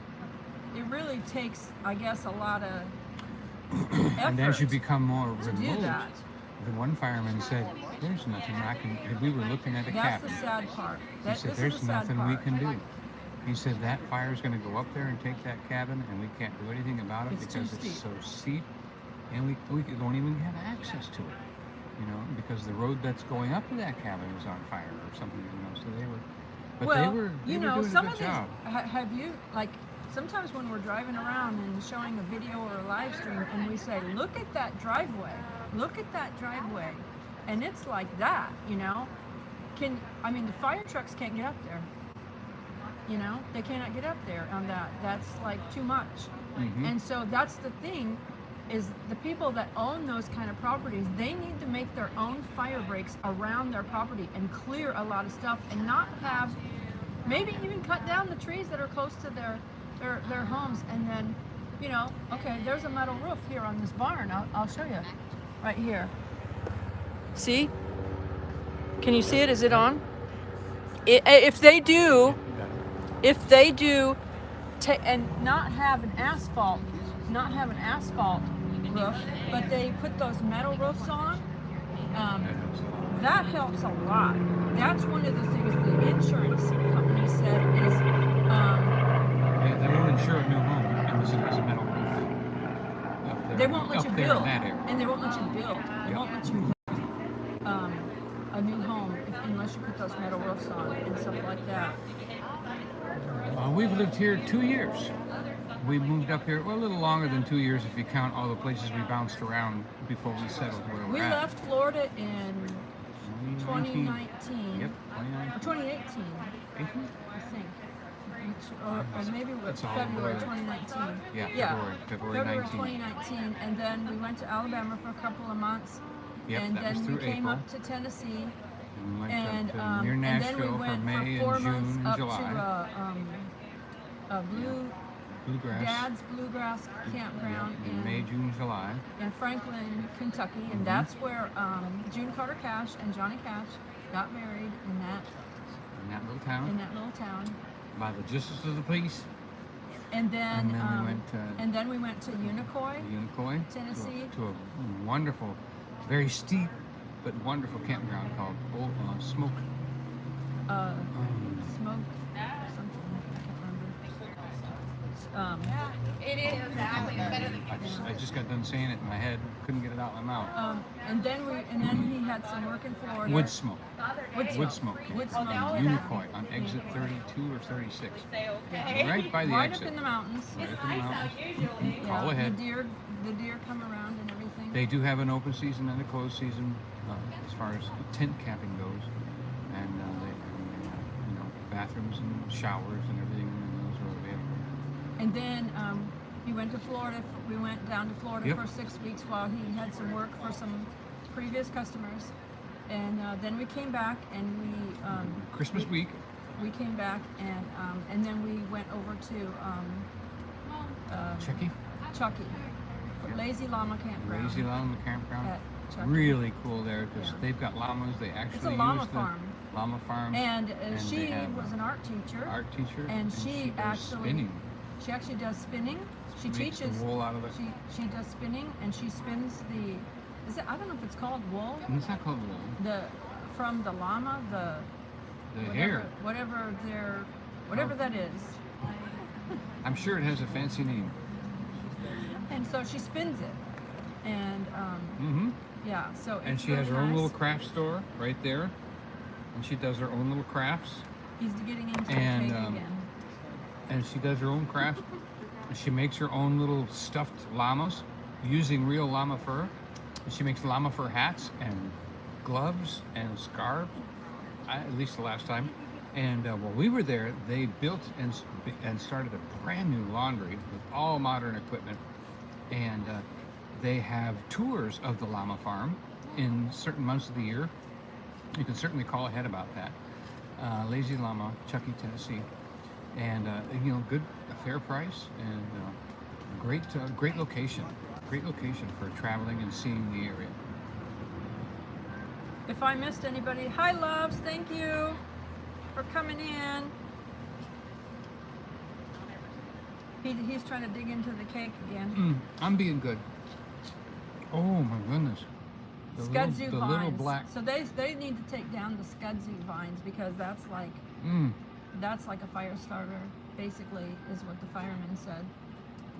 takes, I guess, a lot of effort. And as you become more to remote, do that. the one fireman said, "There's nothing I can." We were looking at a That's cabin. the sad part. He said, This "There's is the sad nothing part. we can do." He said that fire's going to go up there and take that cabin, and we can't do anything about it It's too because it's steep. so steep, and we don't even have access to it, because the road that's going up to that cabin is on fire or something, So they were, but Well, they were doing some a of good these. job. Have you, like, sometimes when we're driving around and showing a video or a live stream, and we say, "Look at that driveway. Look at that driveway," and it's like that, the fire trucks can't get up there. They cannot get up there on that. That's like too much. And so that's the thing, is the people that own those kind of properties, they need to make their own fire breaks around their property and clear a lot of stuff, and not have, maybe even cut down the trees that are close to their homes. And then, okay, there's a metal roof here on this barn. I'll show you right here. See? Can you see it? Is it on? If they do, and not have an asphalt roof, but they put those metal roofs on, that helps a lot. That's one of the things the insurance company said is, Yeah, they won't insure a new home unless it has a metal roof. Up there, they won't let you up there build, in that area. and they won't let you build. They Yep. won't let you build a new home unless you put those metal roofs on and stuff like that. We've lived here 2 years. We moved up here, well, a little longer than 2 years if you count all the places we bounced around before we settled where we're We at. left Florida in 2019. Yep, Or 2019. 2018, 18? I think. Or maybe it was That's all February blurred. 2019. Yeah, February 19. 2019. And then we went to Alabama for a couple of months. Yep, and that was then through we came April. up to Tennessee. And we went And, up to near and then we Nashville went for May for 4 and months June and up July. to Bluegrass. Dad's Bluegrass Campground in May, June, July. in Franklin, Kentucky. And that's where June Carter Cash and Johnny Cash got married in that little town. By the Justice of the Peace. And then, And then we we went went to Unicoi, Tennessee, Tennessee. to a wonderful, very steep but wonderful campground called Smoky. Smoke something, I can't remember. It is better than I just got done saying it in my head, couldn't get it out of my mouth. And then he had some work in Florida. Wood Smoke. Wood Smoke. Smoke. Unicoi on exit 32 or 36. okay. Right by the Right exit. up in the mountains. Right up in the mountains. Call Yeah, ahead. The deer come around and everything. They do have an open season and a closed season as far as tent camping goes, and they have, bathrooms and showers and everything, and those are available. And then we went to Florida. We went down to Florida Yep. for 6 weeks while he had some work for some previous customers. And then we came back and Christmas week. we came back and then we went over to Chucky. Chucky, Lazy Llama Campground. Lazy Llama Campground. At Chucky. Really cool there because Yeah. they've got llamas. They actually It's a llama use the farm. llama farm. And they she have, was an art teacher. art teacher. And she does actually spinning. She actually does spinning. She Makes the teaches. wool out of it. She does spinning and she spins the. Is it? I don't know if it's called wool. And it's not called wool. From the llama, The whatever, hair. whatever that is. I'm sure it has a fancy name. And so she spins it, and Mm-hmm. yeah. So And it's she has her really own nice. little craft store right there. And she does her own little crafts. He's getting into And, the cake again. And she does her own crafts. And she makes her own little stuffed llamas using real llama fur. And she makes llama fur hats and gloves and scarves, at least the last time. And while we were there, they built and started a brand new laundry with all modern equipment. And they have tours of the llama farm in certain months of the year. You can certainly call ahead about that. Lazy Llama, Chucky, Tennessee. And good, a fair price and great location. Great location for traveling and seeing the area. If I missed anybody, hi loves, thank you for coming in. He's trying to dig into the cake again. I'm being good. Oh my goodness. Skudzu the vines. little black. So they need to take down the skudzu vines because that's like a fire starter. Basically, is what the fireman said.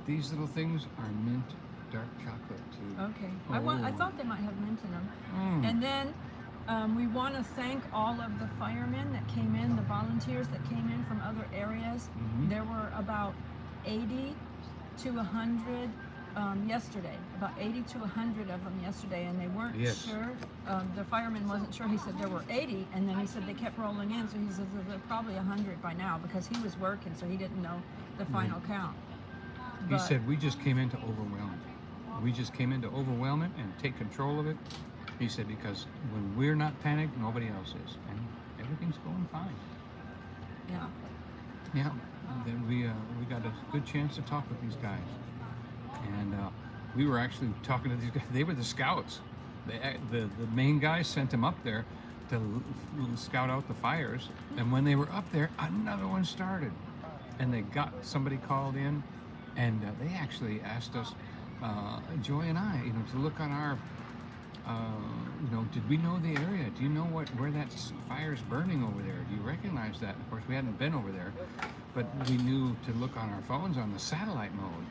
These little things are mint dark chocolate too. Okay. Oh. I thought they might have mint in them. Mm. And then we want to thank all of the firemen that came in, the volunteers that came in from other areas. Mhm. There were about 80 to 100 yesterday. About 80 to 100 of them yesterday, and they weren't Yes. sure. The fireman wasn't sure. He said there were 80, and then he said they kept rolling in. So he said there were probably 100 by now because he was working, so he didn't know the final count. He But- said we just came in to overwhelm it. We just came in to overwhelm it and take control of it. He said because when we're not panicked, nobody else is, and everything's going fine. Yeah. Yeah. And then we got a good chance to talk with these guys, and we were actually talking to these guys. They were the scouts. The main guy sent them up there to scout out the fires, and when they were up there, another one started, and they got somebody called in, and they actually asked us, Joy and I, to look on our. Did we know the area? Do you know where that fire's burning over there? Do you recognize that? Of course, we hadn't been over there, but we knew to look on our phones on the satellite mode.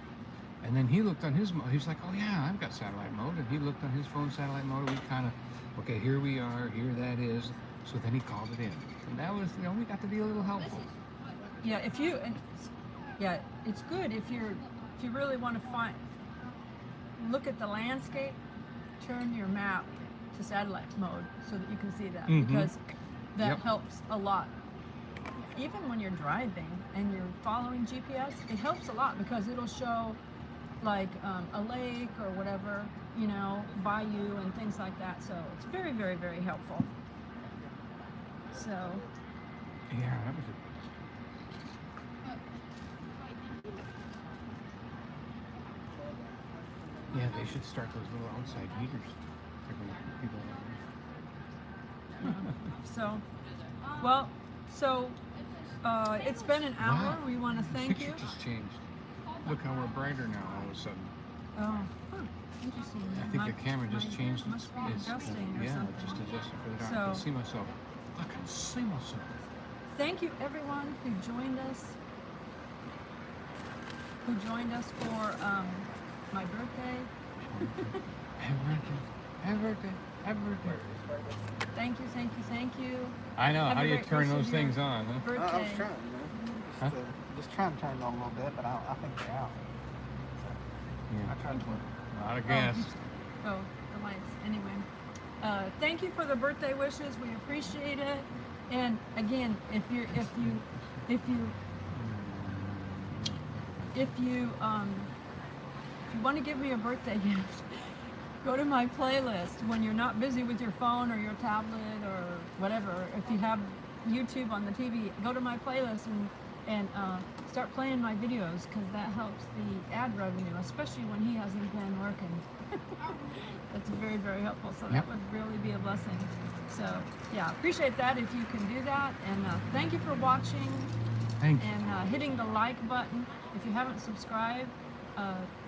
And then he looked on his mode. He was like, "Oh yeah, I've got satellite mode." And he looked on his phone satellite mode. We kind of, okay, here we are. Here that is. So then he called it in, and that was, we got to be a little helpful. Yeah, it's good if you really want to look at the landscape, turn your map to satellite mode so that you can see that because that Yep. helps a lot. Even when you're driving and you're following GPS, it helps a lot because it'll show like a lake or whatever, by you and things like that. So it's very, very, very helpful. So Yeah, that was Yeah, they should start those little outside heaters. They're gonna keep people it's been an hour. Wow. We want to The thank picture you. just changed. Look how we're brighter now all of a sudden. Oh, interesting. I think the camera just changed its must be adjusting or yeah, something. it just adjusted for the dark. I So- can see myself. I can see myself. Thank you everyone who joined us. For my birthday. Happy birthday. Happy birthday. Happy birthday. Thank you, thank you, thank you. I know. Have How a do you great turn rest of those your things on, huh? Birthday. I was trying, Huh? just trying to turn it on a little bit, but I think they're out. Yeah. I tried to. A lot of gas. The lights. Anyway, thank you for the birthday wishes. We appreciate it. And again, if you want to give me a birthday gift, Go to my playlist when you're not busy with your phone or your tablet or whatever. If you have YouTube on the TV, go to my playlist and start playing my videos, because that helps the ad revenue, especially when he hasn't been working. That's very, very helpful. So that would really be a blessing. So yeah, appreciate that if you can do that. And thank you for watching. Thank you. And hitting the like button. If you haven't subscribed,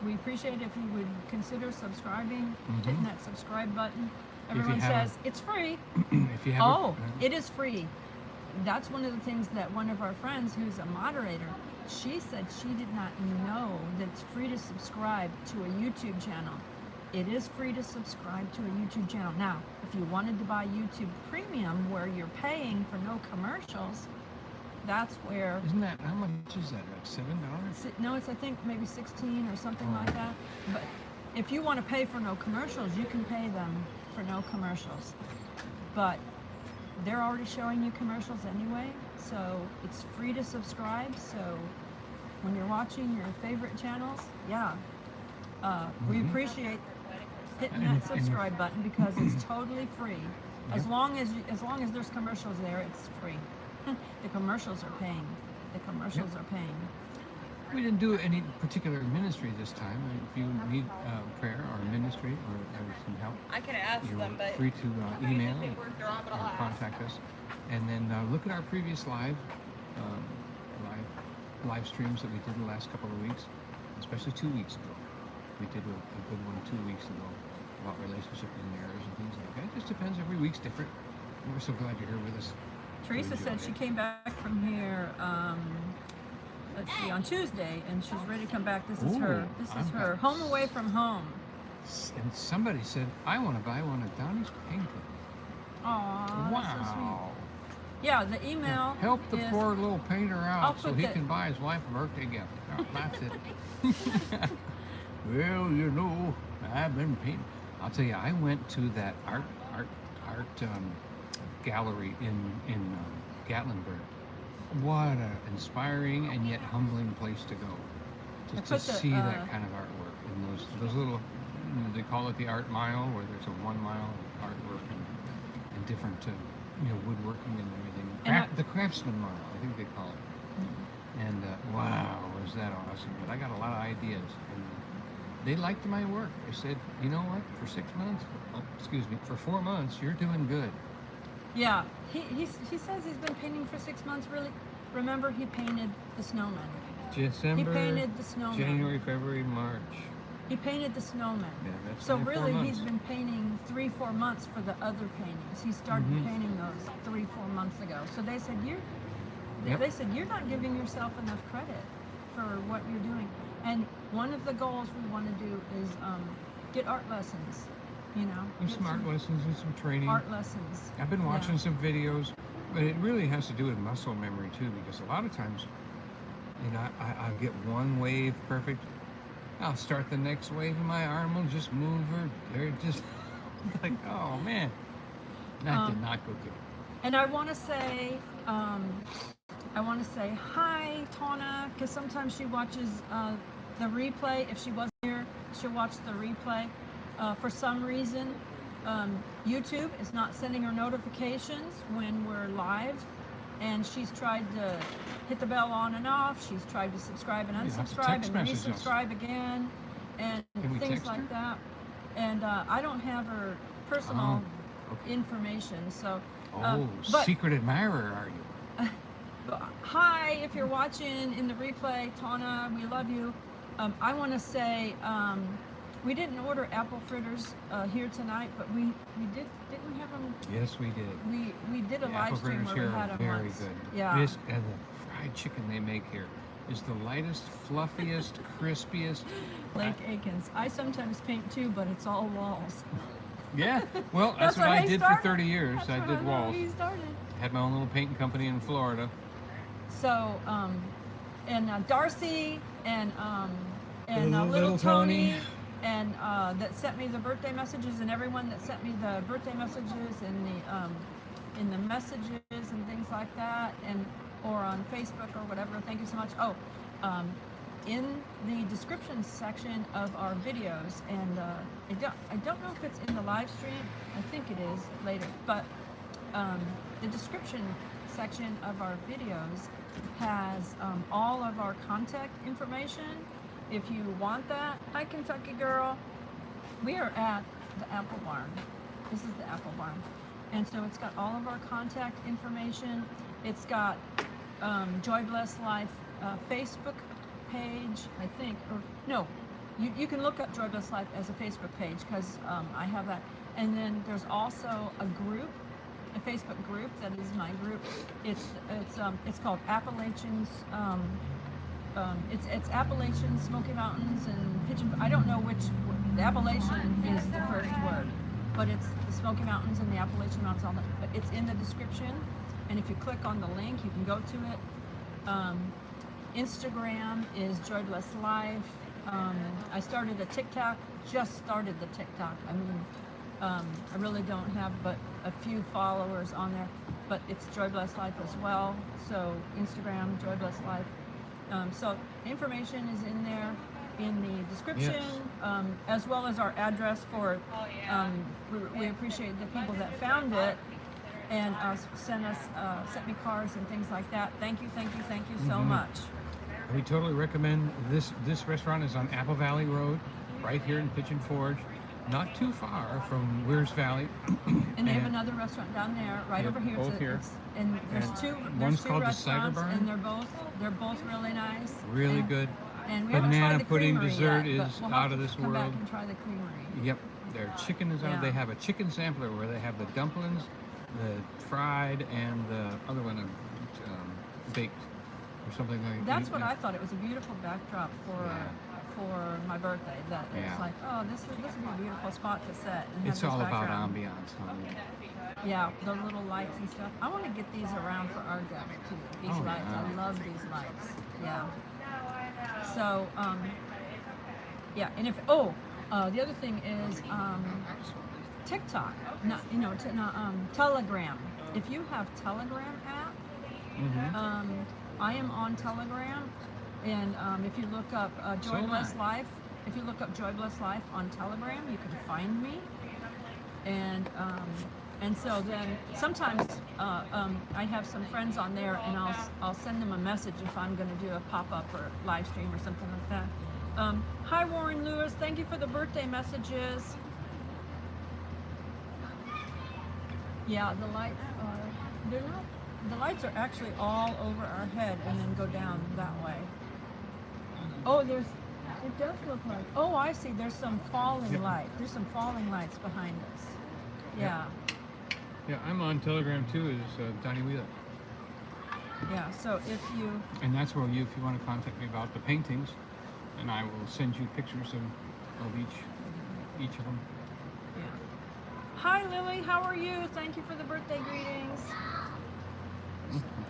we appreciate if you would consider subscribing, hitting that subscribe button. Everyone says it's free. If you haven't, It is free. That's one of the things that one of our friends who's a moderator, she said she did not know that it's free to subscribe to a YouTube channel. It is free to subscribe to a YouTube channel. Now, if you wanted to buy YouTube Premium, where you're paying for no commercials, that's where... Isn't that, how much is that, like $7? No, it's I think maybe 16 or something like that. But if you want to pay for no commercials, you can pay them for no commercials. But they're already showing you commercials anyway, so it's free to subscribe. So when you're watching your favorite channels, we appreciate hitting that subscribe button, because it's totally free. As long as there's commercials there, it's free. The commercials are paying. The commercials are paying. We didn't do any particular ministry this time. If you need prayer or ministry or some help, I could ask you're them, but free to email they or work their own, but I'll ask. contact us. And then look at our previous live streams that we did the last couple of weeks, especially 2 weeks ago. We did a good one 2 weeks ago about relationship and marriage and things like that. It just depends. Every week's different. And we're so glad you're here with us. Teresa said she came back from here, let's see, on Tuesday, and she's ready to come back. This is her home away from home. And somebody said, I want to buy one of Donny's paintings. Aww, Wow. that's so sweet. Yeah, the email Help the is, poor little painter out so put he the- can buy his wife a birthday gift. Oh, that's it. Well, you know, I've been painting. I'll tell you, I went to that art gallery in Gatlinburg. What an inspiring and yet humbling place to go. Just to see that kind of artwork and those little, they call it the art mile, where there's a 1 mile of artwork and different woodworking and everything. The craftsman mile, I think they call it. And wow, was that awesome. But I got a lot of ideas. And they liked my work. They said, you know what, for 6 months, for 4 months, you're doing good. Yeah, he says he's been painting for 6 months. Really, remember he painted the snowman. December, He painted the snowman. January, February, March. He painted the snowman. Yeah, that's So 4 really, months. he's been painting 3-4 months for the other paintings. He started painting those 3-4 months ago. So they said you're not giving yourself enough credit for what you're doing. And one of the goals we want to do is get art lessons. Some art lessons and some training. Art lessons. I've been watching some videos, but it really has to do with muscle memory too, because a lot of times, I'll get one wave perfect. I'll start the next wave and my arm will just move, or they're just like, oh man, that did not go good. And I want to say hi, Tana, because sometimes she watches the replay. If she wasn't here, she'll watch the replay. For some reason, YouTube is not sending her notifications when we're live, and she's tried to hit the bell on and off. She's tried to subscribe and unsubscribe and resubscribe again, and things like that. And I don't have her personal information, so. But secret admirer, are you? Hi, if you're watching in the replay, Tana, we love you. I want to say. We didn't order apple fritters here tonight, but we did. Didn't we have them? Yes, we did. We did a live stream where we had them very once. good. Yeah. This and the fried chicken they make here is the lightest, fluffiest, crispiest. Lake Aikens. I sometimes paint too, but it's all walls. Yeah. Well, that's what I did for 30 years. I did walls. He started. Had my own little painting company in Florida. So, and Darcy and little Tony. And that sent me the birthday messages, and everyone that sent me the birthday messages in the messages and things like that, or on Facebook or whatever. Thank you so much. in the description section of our videos, and I don't know if it's in the live stream. I think it is later, but the description section of our videos has all of our contact information. If you want that, hi Kentucky girl. We are at the Apple Barn. This is the Apple Barn, and so it's got all of our contact information. It's got Joy Blessed Life Facebook page, I think, or no, you can look up Joy Blessed Life as a Facebook page, because I have that. And then there's also a group, a Facebook group that is my group. It's called Appalachians. It's Appalachians, Smoky Mountains, and Pigeon. I don't know which. The Appalachian is the first word, but it's the Smoky Mountains and the Appalachian Mountains. All that, but it's in the description, and if you click on the link, you can go to it. Instagram is Joy Blessed Life. I started a TikTok. Just started the TikTok. I mean, I really don't have but a few followers on there, but it's Joy Blessed Life as well. So Instagram, Joy Blessed Life. So information is in there in the description, Yes. As well as our address for. We appreciate the people that found it and sent me cards and things like that. Thank you so much. We totally recommend this. This restaurant is on Apple Valley Road, right here in Pigeon Forge, not too far from Weirs Valley. And they have another restaurant down there, right Yep, over here. both here. And there's And two. one's There's two called the Cider restaurants, Barn. and they're both really nice. Really and, good. And we haven't Banana tried the pudding creamery dessert yet, but is we'll out have of to this come back world. and try the creamery. Yep, their chicken is out. Yeah. They have a chicken sampler where they have the dumplings, the fried, and the other one baked or something like that. That's what I thought. It was a beautiful backdrop for my birthday. That Yeah. it's like, oh, this would be a beautiful spot to set. And have It's this all about background. ambiance. Honey. Yeah, the little lights and stuff. I want to get these around for our guests too. These Oh, lights, yeah. I love these lights. Yeah. So, yeah, and if the other thing is TikTok, Telegram. If you have Telegram app, Mm-hmm. I am on Telegram, and if you look up So Joy am Blessed I. Life, if you look up Joy Blessed Life on Telegram, you can find me, and so then sometimes I have some friends on there, and I'll send them a message if I'm going to do a pop-up or live stream or something like that. Hi Warren Lewis, thank you for the birthday messages. Yeah, the lights are, they're not, the lights are actually all over our head and then go down that way. Oh, it does look like, oh, I see, there's some falling Yep. light. There's some falling lights behind us. Yeah, Yeah, I'm on Telegram too, as Donny Wheeler. yeah, so if you, And that's where if you want to contact me about the paintings, and I will send you pictures of each of them. yeah. Hi Lily, how are you? Thank you for the birthday greetings.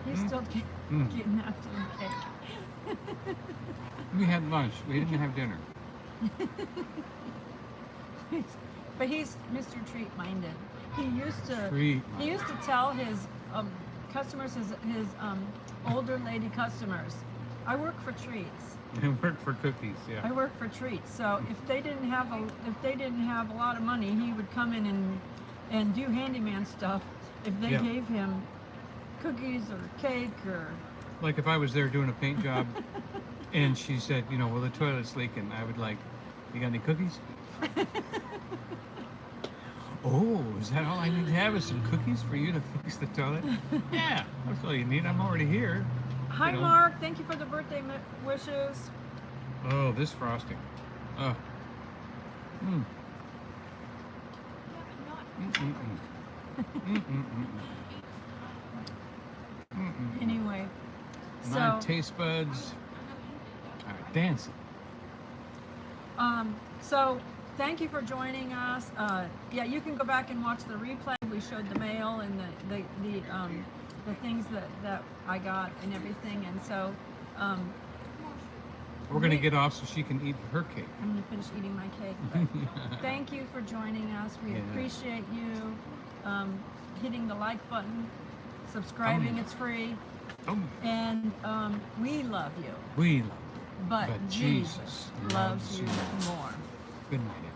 He's still getting after the cake. We had lunch. We didn't have dinner. But he's Mr. Treat minded. He used to Treat-minded. he used to tell his customers, his older lady customers, I work for treats. And work for cookies. I Yeah. work for treats. So if they didn't have a lot of money, he would come in and do handyman stuff. If they Yeah. gave him cookies or cake or Like if I was there doing a paint job, and she said, well, the toilet's leaking, I would you got any cookies? Oh, is that all I need to have? Is some cookies for you to fix the toilet? Yeah, that's all you need. I'm already here. Hi You know. Mark, thank you for the birthday wishes. Oh, this frosting. Oh. Mm. Mm-mm-mm. Mm-mm-mm. Mm-mm. Anyway, My so taste buds are dancing. so thank you for joining us. Yeah, you can go back and watch the replay. We showed the mail and the things that I got and everything, and so We're going to get off so she can eat her cake. I'm gonna finish eating my cake. But thank you for joining us. We Yeah. appreciate you hitting the like button, subscribing. Oh. It's free, Oh, and we love you. we love but But Jesus Jesus loves loves you you more. Good night,